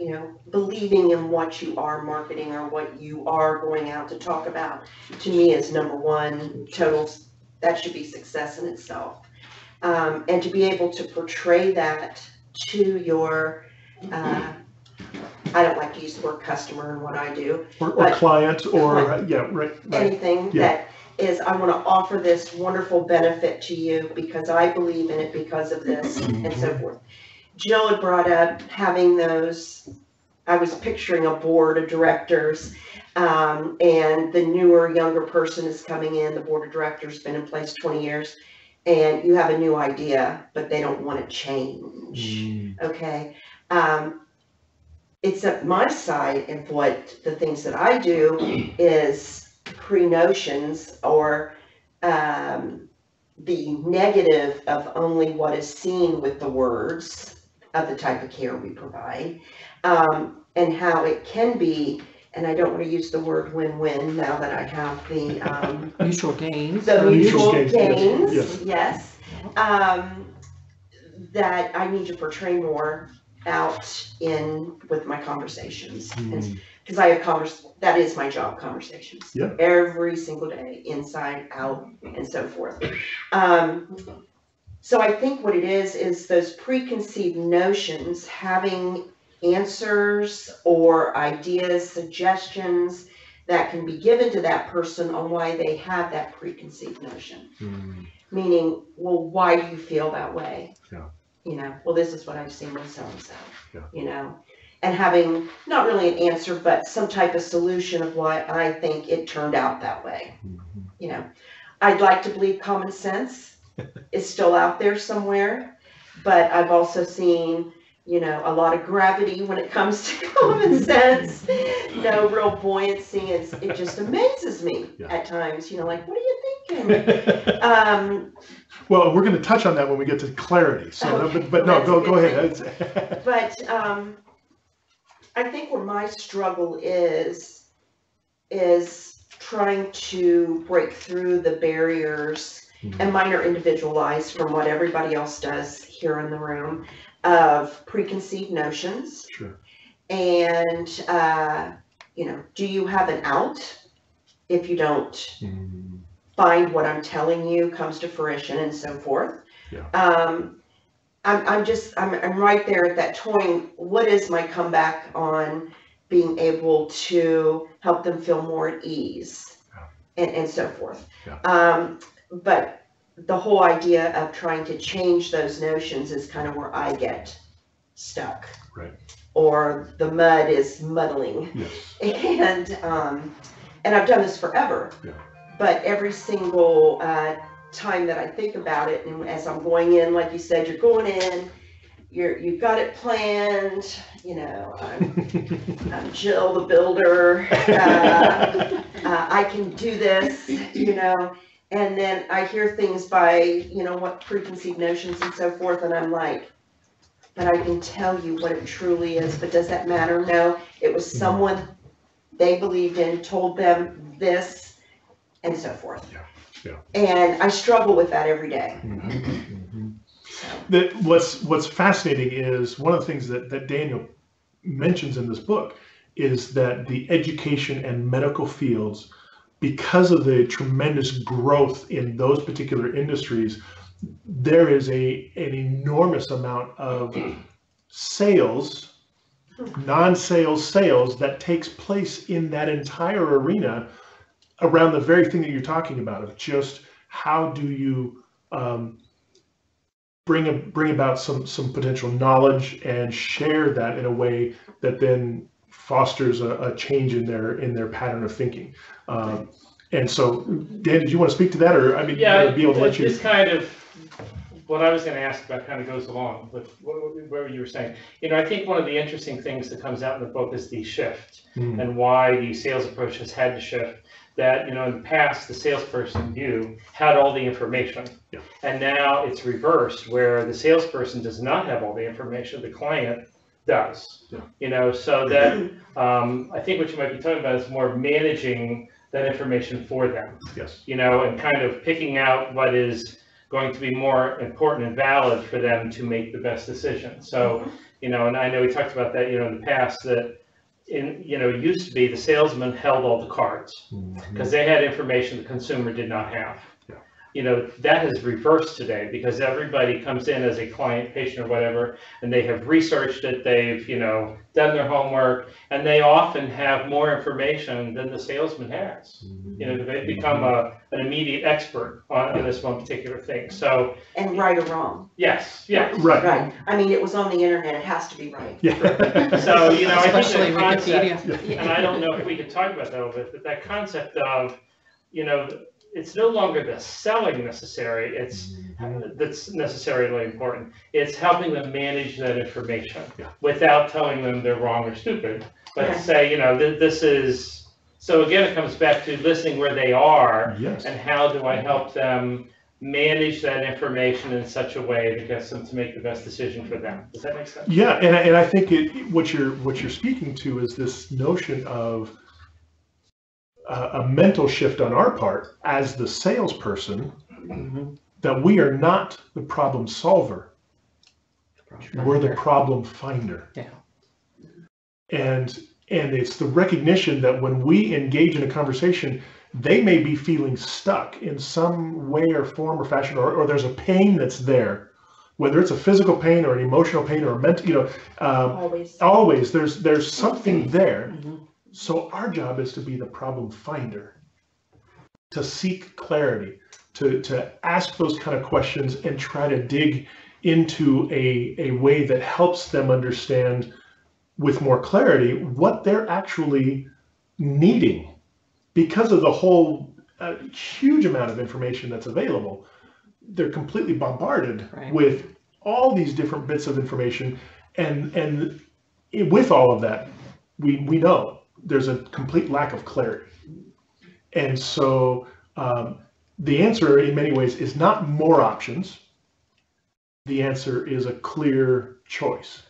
believing in what you are marketing or what you are going out to talk about, to me is number one, that should be success in itself. And to be able to portray that to your, I don't like to use the word customer in what I do. Or client or, right. Anything that is, I want to offer this wonderful benefit to you because I believe in it because of this and so forth. Jill had brought up having those, I was picturing a board of directors, and the newer, younger person is coming in, the board of directors been in place 20 years, and you have a new idea, but they don't want to change, okay? It's at my side of what the things that I do is pre-notions or the negative of only what is seen with the words of the type of care we provide, and how it can be, and I don't want to use the word win-win now that I have the mutual gains. The mutual gains, gains, yes. That I need to portray more out with my conversations, because I have that is my job, conversations, every single day, inside, out, and so forth. So I think what it is those preconceived notions, having answers or ideas, suggestions that can be given to that person on why they have that preconceived notion. Meaning, well, why do you feel that way? Well, this is what I've seen with so-and-so, and having not really an answer, but some type of solution of why I think it turned out that way. I'd like to believe common sense is still out there somewhere, but I've also seen, a lot of gravity when it comes to common sense, no real buoyancy. It just amazes me at times, like, what are you thinking? Well, we're going to touch on that when we get to clarity. So, okay. but no, go ahead. But I think where my struggle is trying to break through the barriers, and mine are individualized from what everybody else does here in the room, of preconceived notions. Sure. And do you have an out if you don't find what I'm telling you comes to fruition and so forth? I'm right there at that toying, what is my comeback on being able to help them feel more at ease, and so forth. But the whole idea of trying to change those notions is kind of where I get stuck. Right. Or the mud is muddling. Yes. And I've done this forever. Yeah. But every single time that I think about it, and as I'm going in, like you said, you're going in, you've got it planned, you know, I'm Jill the builder, I can do this, you know, and then I hear things by, you know, what preconceived notions and so forth, and I'm like, but I can tell you what it truly is, but does that matter? No, it was someone they believed in, told them this, and so forth. And I struggle with that every day. What's fascinating is one of the things that Daniel mentions in this book is that the education and medical fields, because of the tremendous growth in those particular industries, there is an enormous amount of sales, non-sales sales that takes place in that entire arena around the very thing that you're talking about, of just how do you bring about some potential knowledge and share that in a way that then fosters a change in their pattern of thinking. And so, Dan, did you want to speak to that, or I mean, yeah, be able to let you? This kind of what I was going to ask about kind of goes along with what you were saying. You know, I think one of the interesting things that comes out in the book is the shift and why the sales approach has had to shift. That, you know, in the past, the salesperson, you had all the information, and now it's reversed, where the salesperson does not have all the information, the client does. You know, so that I think what you might be talking about is more managing that information for them. You know, and kind of picking out what is going to be more important and valid for them to make the best decision. So, you know, and I know we talked about that, you know, in the past, that you know, it used to be the salesman held all the cards because they had information the consumer did not have. You know, that has reversed today because everybody comes in as a client, patient, or whatever, and they have researched it, they've, you know, done their homework, and they often have more information than the salesman has. You know, they've become an immediate expert on this one particular thing. So, and right or wrong. Yes. Right. I mean, it was on the internet, it has to be right. So, you know, Especially I think that concept, Wikipedia. and I don't know if we could talk about that a little bit, but that concept of, you know, it's no longer the selling necessary, that's necessarily important. It's helping them manage that information without telling them they're wrong or stupid, but say, you know, this is, so again, it comes back to listening where they are and how do I help them manage that information in such a way that gets them to make the best decision for them. Does that make sense? Yeah, and I think what you're speaking to is this notion of a mental shift on our part as the salesperson, that we are not the problem solver, we're the problem finder. And it's the recognition that when we engage in a conversation, they may be feeling stuck in some way or form or fashion, or there's a pain that's there, whether it's a physical pain or an emotional pain or a mental, you know, always there's something there. So our job is to be the problem finder, to seek clarity, to ask those kind of questions and try to dig into a way that helps them understand with more clarity what they're actually needing. Because of the whole huge amount of information that's available, they're completely bombarded with all these different bits of information, and with all of that, we know there's a complete lack of clarity. And so the answer in many ways is not more options. The answer is a clear choice.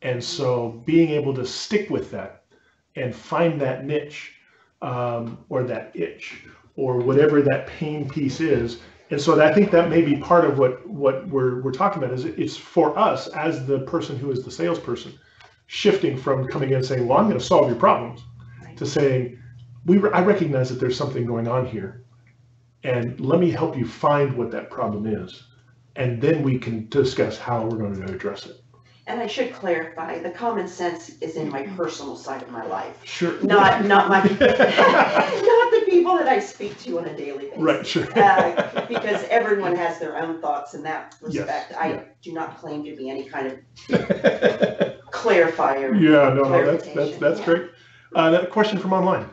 And so being able to stick with that and find that niche or that itch or whatever that pain piece is. And so I think that may be part of what we're talking about, is it's for us as the person who is the salesperson, shifting from coming in and saying, well, I'm going to solve your problems, to saying, I recognize that there's something going on here, and let me help you find what that problem is, and then we can discuss how we're going to address it. And I should clarify, the common sense is in my personal side of my life. Sure. Not my, not the people that I speak to on a daily basis. Right, sure. Because everyone has their own thoughts in that respect. Yes, I do not claim to be any kind of clarifier. Yeah, no, clarification. that's great. That question from online,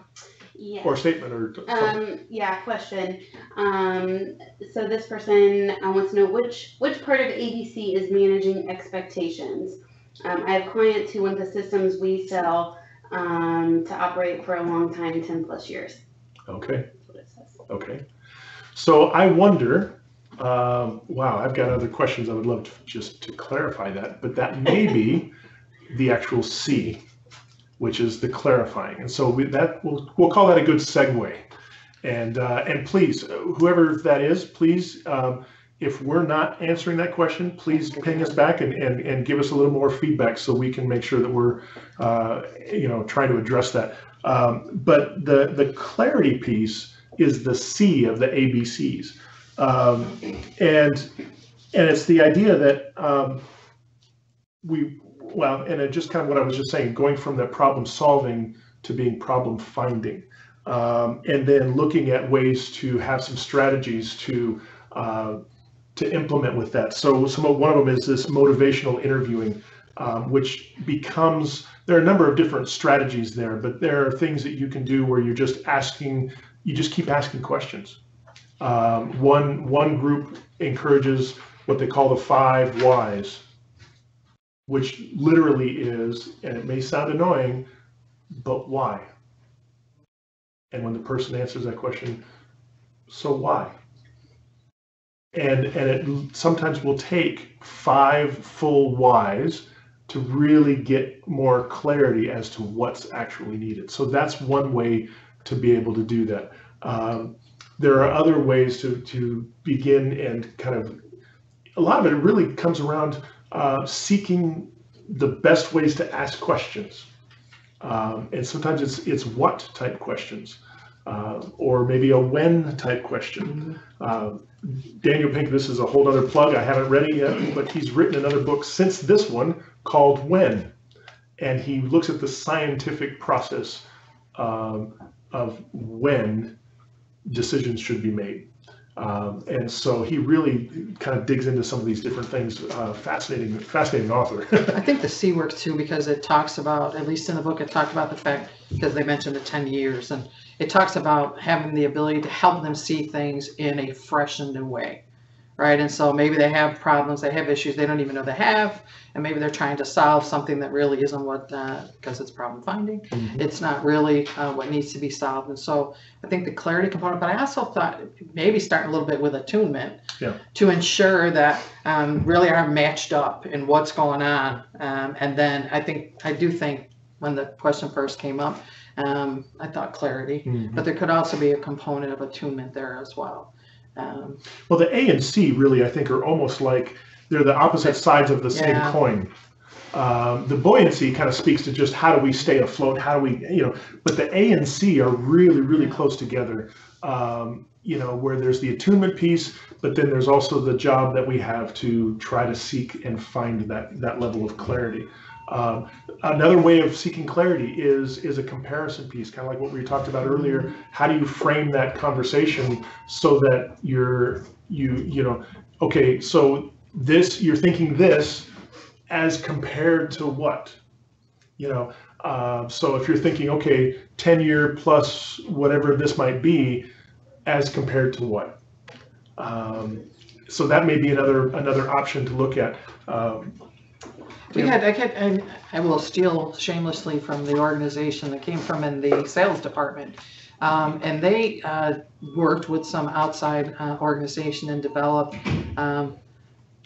Yeah. or statement, or something. Yeah, question. So this person wants to know which part of ABC is managing expectations. I have clients who want the systems we sell to operate for a long time, 10 plus years. Okay. That's what it says. Okay. So I wonder, wow, I've got other questions I would love to clarify that, but that may be the actual C, which is the clarifying. And so we'll call that a good segue. And please, whoever that is, please, if we're not answering that question, please ping us back and give us a little more feedback so we can make sure that we're, trying to address that. But the clarity piece is the C of the ABCs. And it's the idea that and it just kind of what I was just saying, going from that problem solving to being problem finding. And then looking at ways to have some strategies to implement with that. So one of them is this motivational interviewing, which becomes, there are a number of different strategies there, but there are things that you can do where you just keep asking questions. One group encourages what they call the 5 whys, which literally is, and it may sound annoying, but why? And when the person answers that question, so why? And it sometimes will take 5 full whys to really get more clarity as to what's actually needed. So that's one way to be able to do that. There are other ways to begin, and kind of, a lot of it really comes around seeking the best ways to ask questions. And sometimes it's what type questions, or maybe a when type question. Daniel Pink, this is a whole other plug. I haven't read it yet, but he's written another book since this one called When. And he looks at the scientific process of when decisions should be made. And so he really kind of digs into some of these different things. Fascinating author. I think the C works too, because it talks about, at least in the book, it talked about the fact, because they mentioned the 10 years, and it talks about having the ability to help them see things in a fresh and new way, right? And so maybe they have problems, they have issues they don't even know they have, and maybe they're trying to solve something that really isn't what, because it's problem finding, it's not really what needs to be solved. And so I think the clarity component, but I also thought maybe starting a little bit with attunement to ensure that really are matched up in what's going on. And then I do think when the question first came up, I thought clarity, but there could also be a component of attunement there as well. Well, the A and C really, I think, are almost like they're the opposite sides of the same coin. The buoyancy kind of speaks to just how do we stay afloat, how do we, but the A and C are really, really close together, where there's the attunement piece, but then there's also the job that we have to try to seek and find that level of clarity. Another way of seeking clarity is a comparison piece, kind of like what we talked about earlier. How do you frame that conversation so that okay, so you're thinking this as compared to what? So if you're thinking, okay, 10-year plus whatever this might be, as compared to what? So that may be another option to look at. I will steal shamelessly from the organization that came from in the sales department. And they worked with some outside organization and developed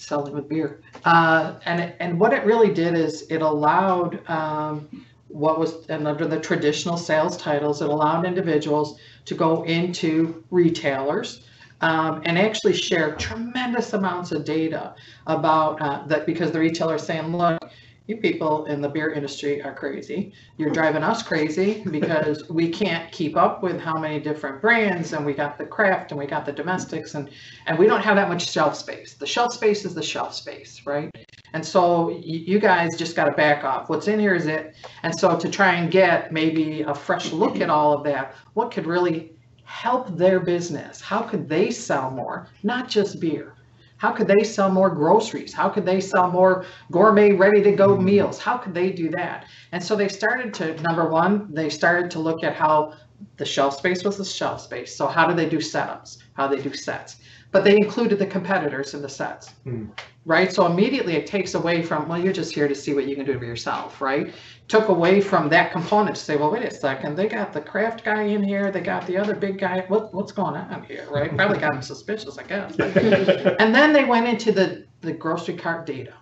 selling with beer. And what it really did is it allowed and under the traditional sales titles, it allowed individuals to go into retailers and actually share tremendous amounts of data about that, because the retailer is saying, look, you people in the beer industry are crazy. You're driving us crazy because we can't keep up with how many different brands, and we got the craft and we got the domestics, and we don't have that much shelf space. The shelf space is the shelf space, right? And so you guys just got to back off. What's in here is it. And so to try and get maybe a fresh look at all of that, what could really help their business? How could they sell more? Not just beer. How could they sell more groceries? How could they sell more gourmet, ready-to-go meals? How could they do that? And so they started to, number one, they started to look at how the shelf space was the shelf space. So how do they do setups? How do they do sets? But they included the competitors in the sets, right? So immediately it takes away from, well, you're just here to see what you can do for yourself, right? Took away from that component to say, well, wait a second, they got the craft guy in here, they got the other big guy, what's going on here, right? Probably got them suspicious, I guess. And then they went into the grocery cart data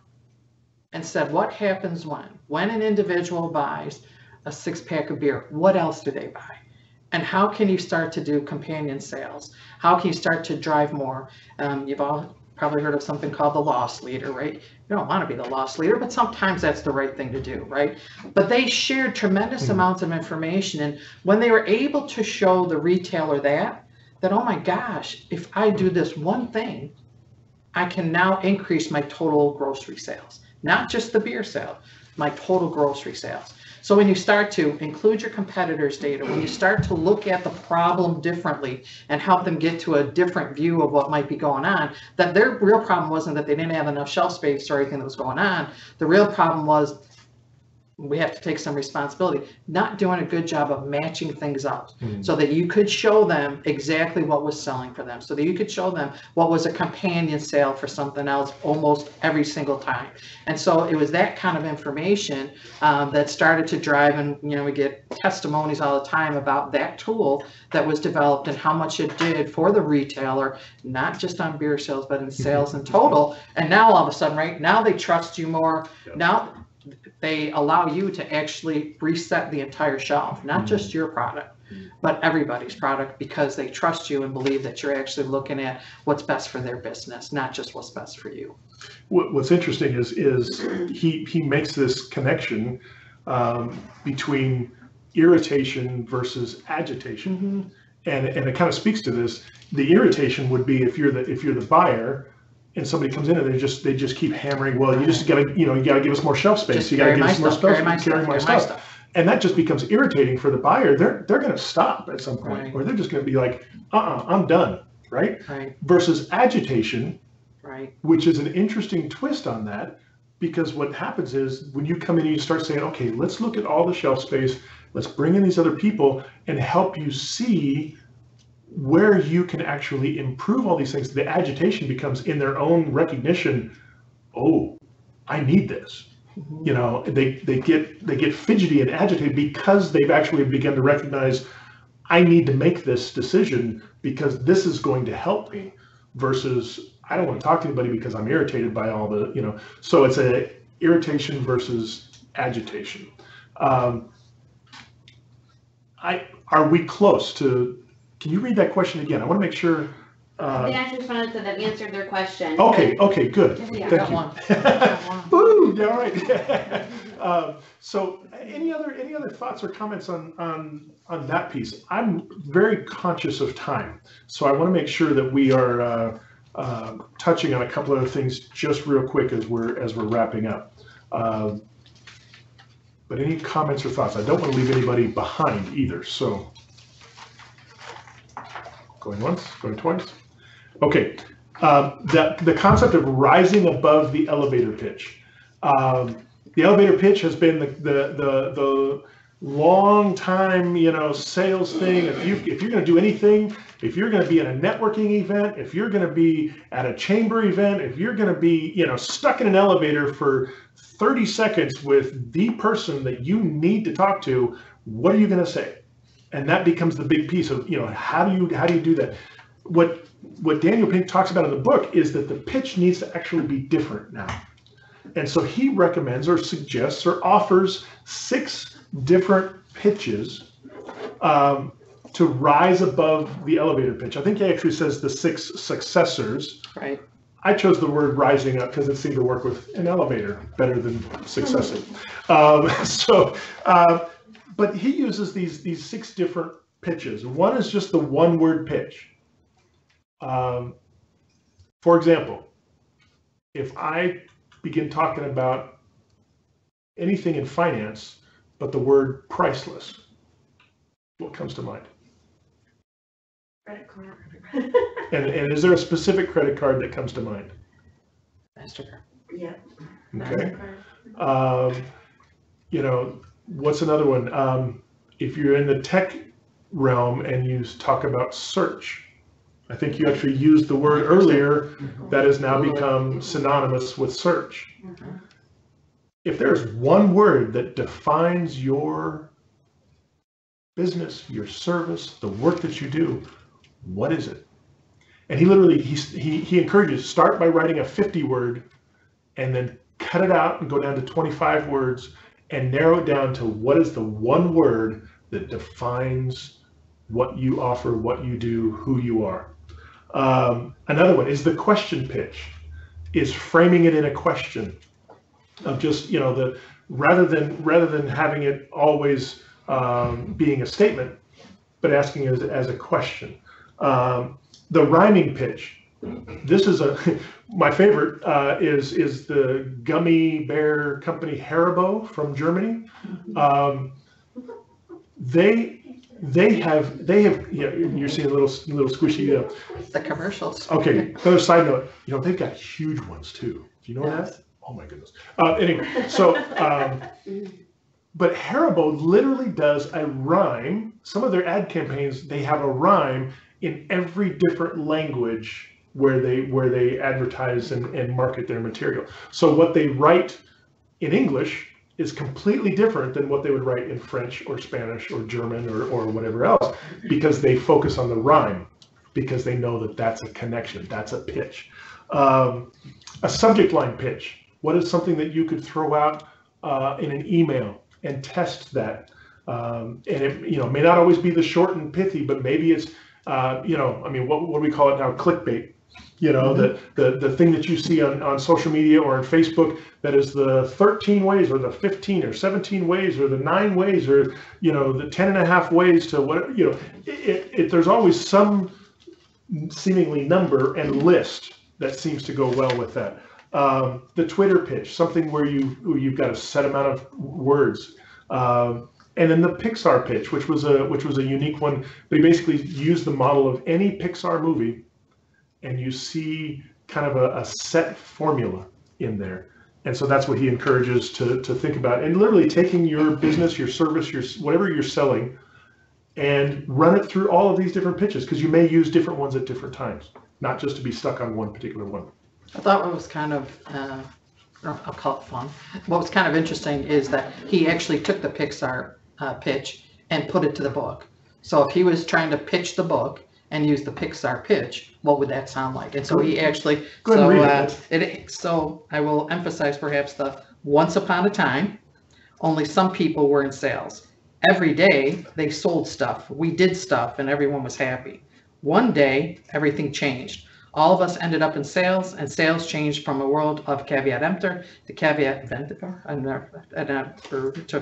and said, what happens when an individual buys a 6-pack of beer, what else do they buy? And how can you start to do companion sales? How can you start to drive more? You've all probably heard of something called the loss leader, right? You don't want to be the loss leader, but sometimes that's the right thing to do, right? But they shared tremendous amounts of information. And when they were able to show the retailer that, oh my gosh, if I do this one thing, I can now increase my total grocery sales, not just the beer sale, my total grocery sales. So when you start to include your competitors' data, when you start to look at the problem differently and help them get to a different view of what might be going on, that their real problem wasn't that they didn't have enough shelf space or anything that was going on. The real problem was we have to take some responsibility, not doing a good job of matching things up so that you could show them exactly what was selling for them, so that you could show them what was a companion sale for something else almost every single time. And so it was that kind of information that started to drive, and we get testimonies all the time about that tool that was developed and how much it did for the retailer, not just on beer sales, but in sales in total. And now all of a sudden, right now they trust you more. Now they allow you to actually reset the entire shelf, not just your product, but everybody's product, because they trust you and believe that you're actually looking at what's best for their business, not just what's best for you. What's interesting is he makes this connection between irritation versus agitation, and it kind of speaks to this. The irritation would be if you're the buyer, and somebody comes in and they just keep hammering, well, you just gotta, you gotta give us more shelf space. Just you gotta give us more stuff, space, carry my stuff. And that just becomes irritating for the buyer. They're gonna stop at some point, or they're just gonna be like, I'm done, right? Versus agitation, which is an interesting twist on that, because what happens is when you come in and you start saying, okay, let's look at all the shelf space, let's bring in these other people and help you see where you can actually improve all these things. The agitation becomes in their own recognition. Oh, I need this. They get fidgety and agitated because they've actually begun to recognize, I need to make this decision because this is going to help me, versus I don't want to talk to anybody because I'm irritated by all the, so it's a irritation versus agitation. Are we close to? Can you read that question again? I want to make sure. They actually responded that they've answered their question. Okay, good. Yeah. Thank you. Woo, yeah, all right. So any other thoughts or comments on that piece? I'm very conscious of time, so I want to make sure that we are touching on a couple other things just real quick as we're wrapping up. But any comments or thoughts? I don't want to leave anybody behind either, so. Going once, going twice. Okay, the concept of rising above the elevator pitch. The elevator pitch has been the long time, sales thing. If you're going to do anything, if you're going to be at a networking event, if you're going to be at a chamber event, if you're going to be, stuck in an elevator for 30 seconds with the person that you need to talk to, what are you going to say? And that becomes the big piece of, how do you do that? What Daniel Pink talks about in the book is that the pitch needs to actually be different now. And so he recommends or suggests or offers 6 different pitches to rise above the elevator pitch. I think he actually says the 6 successors. Right. I chose the word rising up because it seemed to work with an elevator better than successive. But he uses these 6 different pitches. One is just the one-word pitch. For example, if I begin talking about anything in finance but the word priceless, what comes to mind? Credit card. And is there a specific credit card that comes to mind? MasterCard. Yeah. Okay. You know, what's another one? If you're in the tech realm and you talk about search, I think you actually used the word earlier that has now become synonymous with search. If there's one word that defines your business, your service, the work that you do, what is it? And he literally, he encourages, start by writing a 50 word and then cut it out and go down to 25 words and narrow it down to what is the one word that defines what you offer, what you do, who you are. Another one is the question pitch, is framing it in a question of just, you know, rather than having it always being a statement, but asking it as a question. The rhyming pitch. This is my favorite is the gummy bear company Haribo from Germany. They have yeah, you're seeing a little squishy. The commercials. Okay, another side note, you know, they've got huge ones too. Do you know that? Oh my goodness. Anyway, so but Haribo literally does a rhyme. Some of their ad campaigns, they have a rhyme in every different language where they advertise and market their material. So what they write in English is completely different than what they would write in French or Spanish or German or whatever else, because they focus on the rhyme, because they know that that's a connection, that's a pitch. A subject line pitch. What is something that you could throw out in an email and test that? And it, you know, may not always be the short and pithy, but maybe it's, you know, I mean, what do we call it now? Clickbait. You know, the thing that you see on social media or on Facebook that is the 13 ways or the 15 or 17 ways or the 9 ways or, you know, the 10.5 ways to what, you know, there's always some seemingly number and list that seems to go well with that. The Twitter pitch, something where you've got a set amount of words. And then the Pixar pitch, which was a unique one, but he basically used the model of any Pixar movie, and you see kind of a set formula in there. And so that's what he encourages to think about. And literally taking your business, your service, whatever you're selling, and run it through all of these different pitches, because you may use different ones at different times, not just to be stuck on one particular one. I thought what was kind of, I'll call it fun, what was kind of interesting is that he actually took the Pixar pitch and put it to the book. So if he was trying to pitch the book and use the Pixar pitch, what would that sound like? And so he actually, so I will emphasize perhaps the once upon a time, only some people were in sales. Every day they sold stuff, we did stuff, and everyone was happy. One day, everything changed. All of us ended up in sales, and sales changed from a world of caveat emptor to caveat emptor.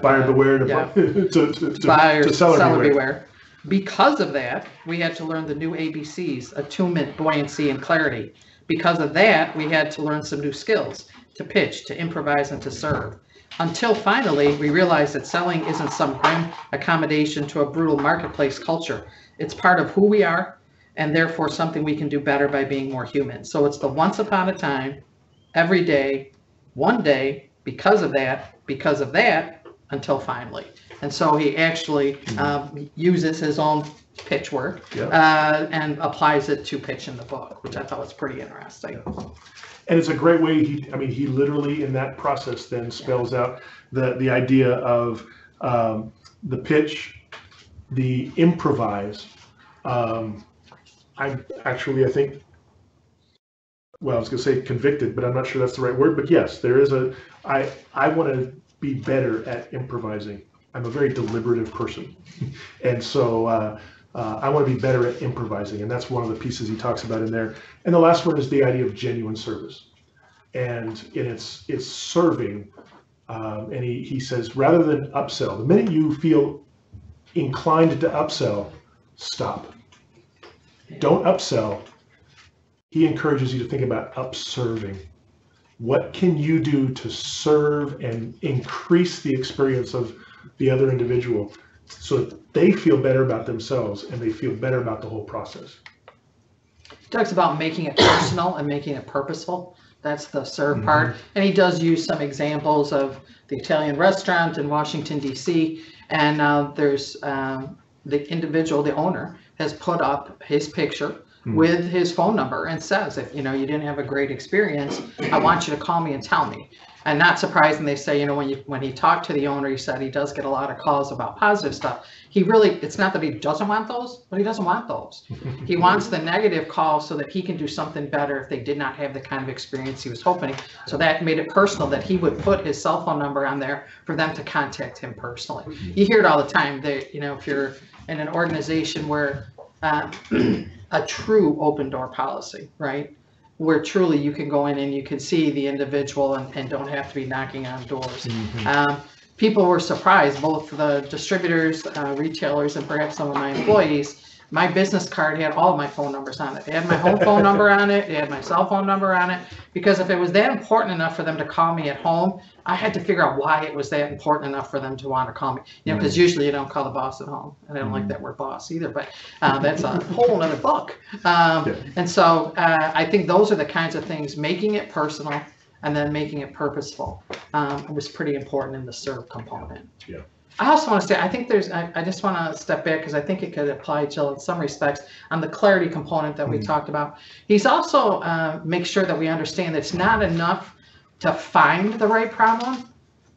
Buyer beware to seller beware. Because of that, we had to learn the new ABCs, attunement, buoyancy, and clarity. Because of that, we had to learn some new skills to pitch, to improvise, and to serve. Until finally, we realized that selling isn't some grim accommodation to a brutal marketplace culture. It's part of who we are, and therefore something we can do better by being more human. So it's the once upon a time, every day, one day, because of that, until finally. And so he actually uses his own pitch work and applies it to pitch in the book, which I thought was pretty interesting. And it's a great way, he literally in that process then spells out the idea of the pitch, the improvise. I think, well, I was going to say convicted, but I'm not sure that's the right word. But yes, there is I want to be better at improvising. I'm a very deliberative person. And so I want to be better at improvising. And that's one of the pieces he talks about in there. And the last one is the idea of genuine service. And it's serving. And he says, rather than upsell, the minute you feel inclined to upsell, stop. Don't upsell. He encourages you to think about upserving. What can you do to serve and increase the experience of the other individual so that they feel better about themselves and they feel better about the whole process? He talks about making it personal and making it purposeful. That's the serve part. And he does use some examples of the Italian restaurant in Washington, D.C. And there's the individual, the owner, has put up his picture with his phone number and says, if you didn't have a great experience, I want you to call me and tell me. And not surprising, they say, when he talked to the owner, he said he does get a lot of calls about positive stuff. It's not that he doesn't want those, but he doesn't want those. He wants the negative calls so that he can do something better if they did not have the kind of experience he was hoping. So that made it personal, that he would put his cell phone number on there for them to contact him personally. You hear it all the time. If you're in an organization where a true open door policy, right? Where truly you can go in and you can see the individual and don't have to be knocking on doors. People were surprised, both the distributors, retailers, and perhaps some of my employees. My business card had all of my phone numbers on it. They had my home phone number on it. They had my cell phone number on it. Because if it was that important enough for them to call me at home, I had to figure out why it was that important enough for them to want to call me. Because usually you don't call the boss at home. And I don't like that word boss either, but that's a whole other book. And so I think those are the kinds of things, making it personal and then making it purposeful was pretty important in the serve component. Yeah. I also want to say, I think I just want to step back because I think it could apply, Jill, in some respects on the clarity component that we talked about. He's also make sure that we understand that it's not enough to find the right problem,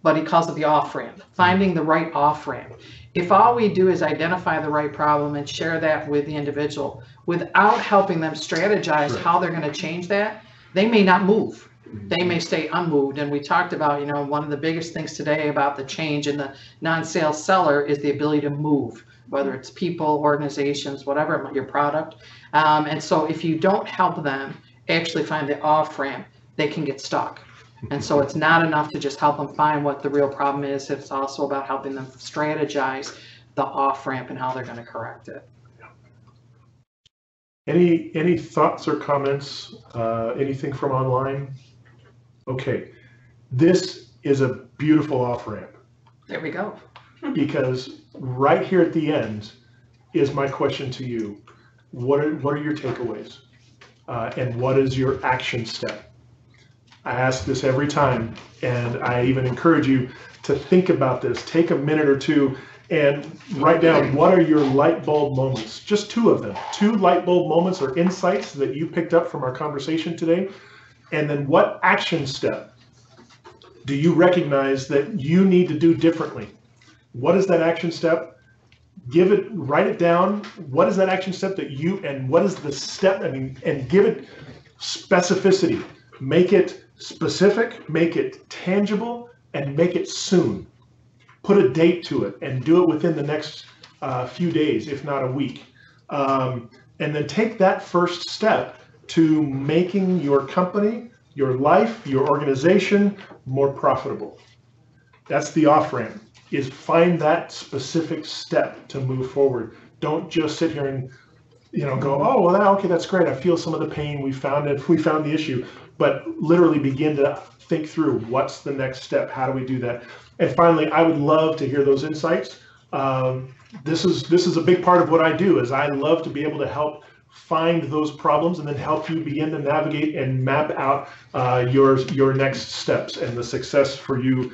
but he calls it the off-ramp, finding the right off-ramp. If all we do is identify the right problem and share that with the individual without helping them strategize how they're going to change that, they may not move. They may stay unmoved. And we talked about, one of the biggest things today about the change in the non-sales seller is the ability to move, whether it's people, organizations, whatever, your product. And so if you don't help them actually find the off-ramp, they can get stuck. And so it's not enough to just help them find what the real problem is. It's also about helping them strategize the off-ramp and how they're going to correct it. Any thoughts or comments? Anything from online? Okay, this is a beautiful off-ramp. There we go. Because right here at the end is my question to you. What are your takeaways? And what is your action step? I ask this every time, and I even encourage you to think about this. Take a minute or two and write down, what are your light bulb moments? Just 2 of them. 2 light bulb moments or insights that you picked up from our conversation today. And then what action step do you recognize that you need to do differently? What is that action step? Write it down. What is that action step and what is the step? And give it specificity. Make it specific, make it tangible, and make it soon. Put a date to it and do it within the next few days, if not a week. And then take that first step to making your company, your life, your organization more profitable. That's the off-ramp, is find that specific step to move forward. Don't just sit here and go, oh, well, okay, that's great. I feel some of the pain. We found the issue. But literally begin to think through, what's the next step? How do we do that? And finally, I would love to hear those insights. This is a big part of what I do, is I love to be able to help find those problems and then help you begin to navigate and map out your next steps and the success for you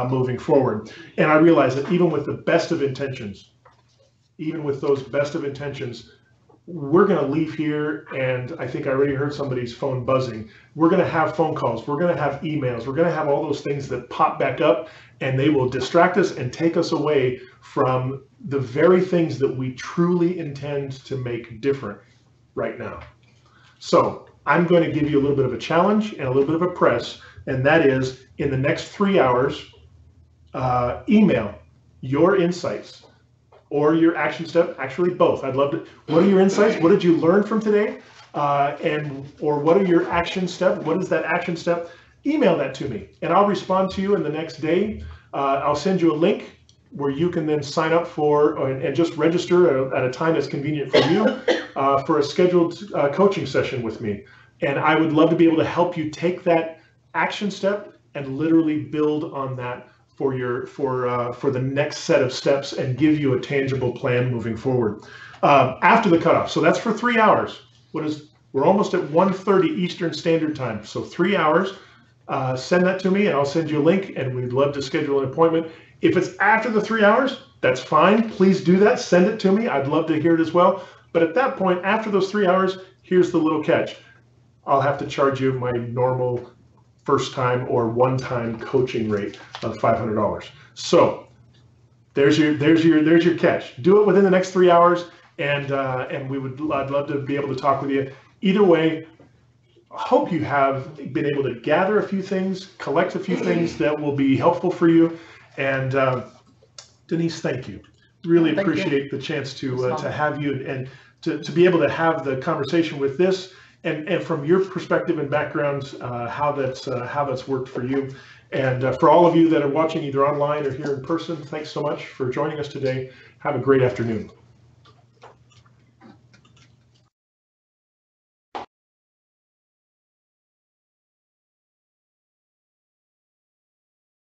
moving forward. And I realize that even with the best of intentions, even with those best of intentions, we're going to leave here, and I think I already heard somebody's phone buzzing. We're going to have phone calls. We're going to have emails. We're going to have all those things that pop back up, and they will distract us and take us away from the very things that we truly intend to make different right now. So I'm going to give you a little bit of a challenge and a little bit of a press, and that is, in the next 3 hours, email your insights or your action step, actually both. I'd love to. What are your insights? What did you learn from today? Or what are your action steps? What is that action step? Email that to me, and I'll respond to you in the next day. I'll send you a link where you can then sign up for and just register at a time that's convenient for you for a scheduled coaching session with me. And I would love to be able to help you take that action step and literally build on that for the next set of steps and give you a tangible plan moving forward after the cutoff. So that's for 3 hours. We're almost at 1:30 Eastern Standard Time. So 3 hours. Send that to me and I'll send you a link, and we'd love to schedule an appointment. If it's after the 3 hours, that's fine. Please do that. Send it to me. I'd love to hear it as well. But at that point, after those 3 hours, here's the little catch. I'll have to charge you my normal first time or one-time coaching rate of $500. So there's your catch. Do it within the next 3 hours, and I'd love to be able to talk with you. Either way, I hope you have been able to gather a few things, collect a few things that will be helpful for you. And Denise, thank you. Really appreciate the chance to have you and to be able to have the conversation with this. And from your perspective and background, how that's worked for you. And for all of you that are watching either online or here in person, thanks so much for joining us today. Have a great afternoon.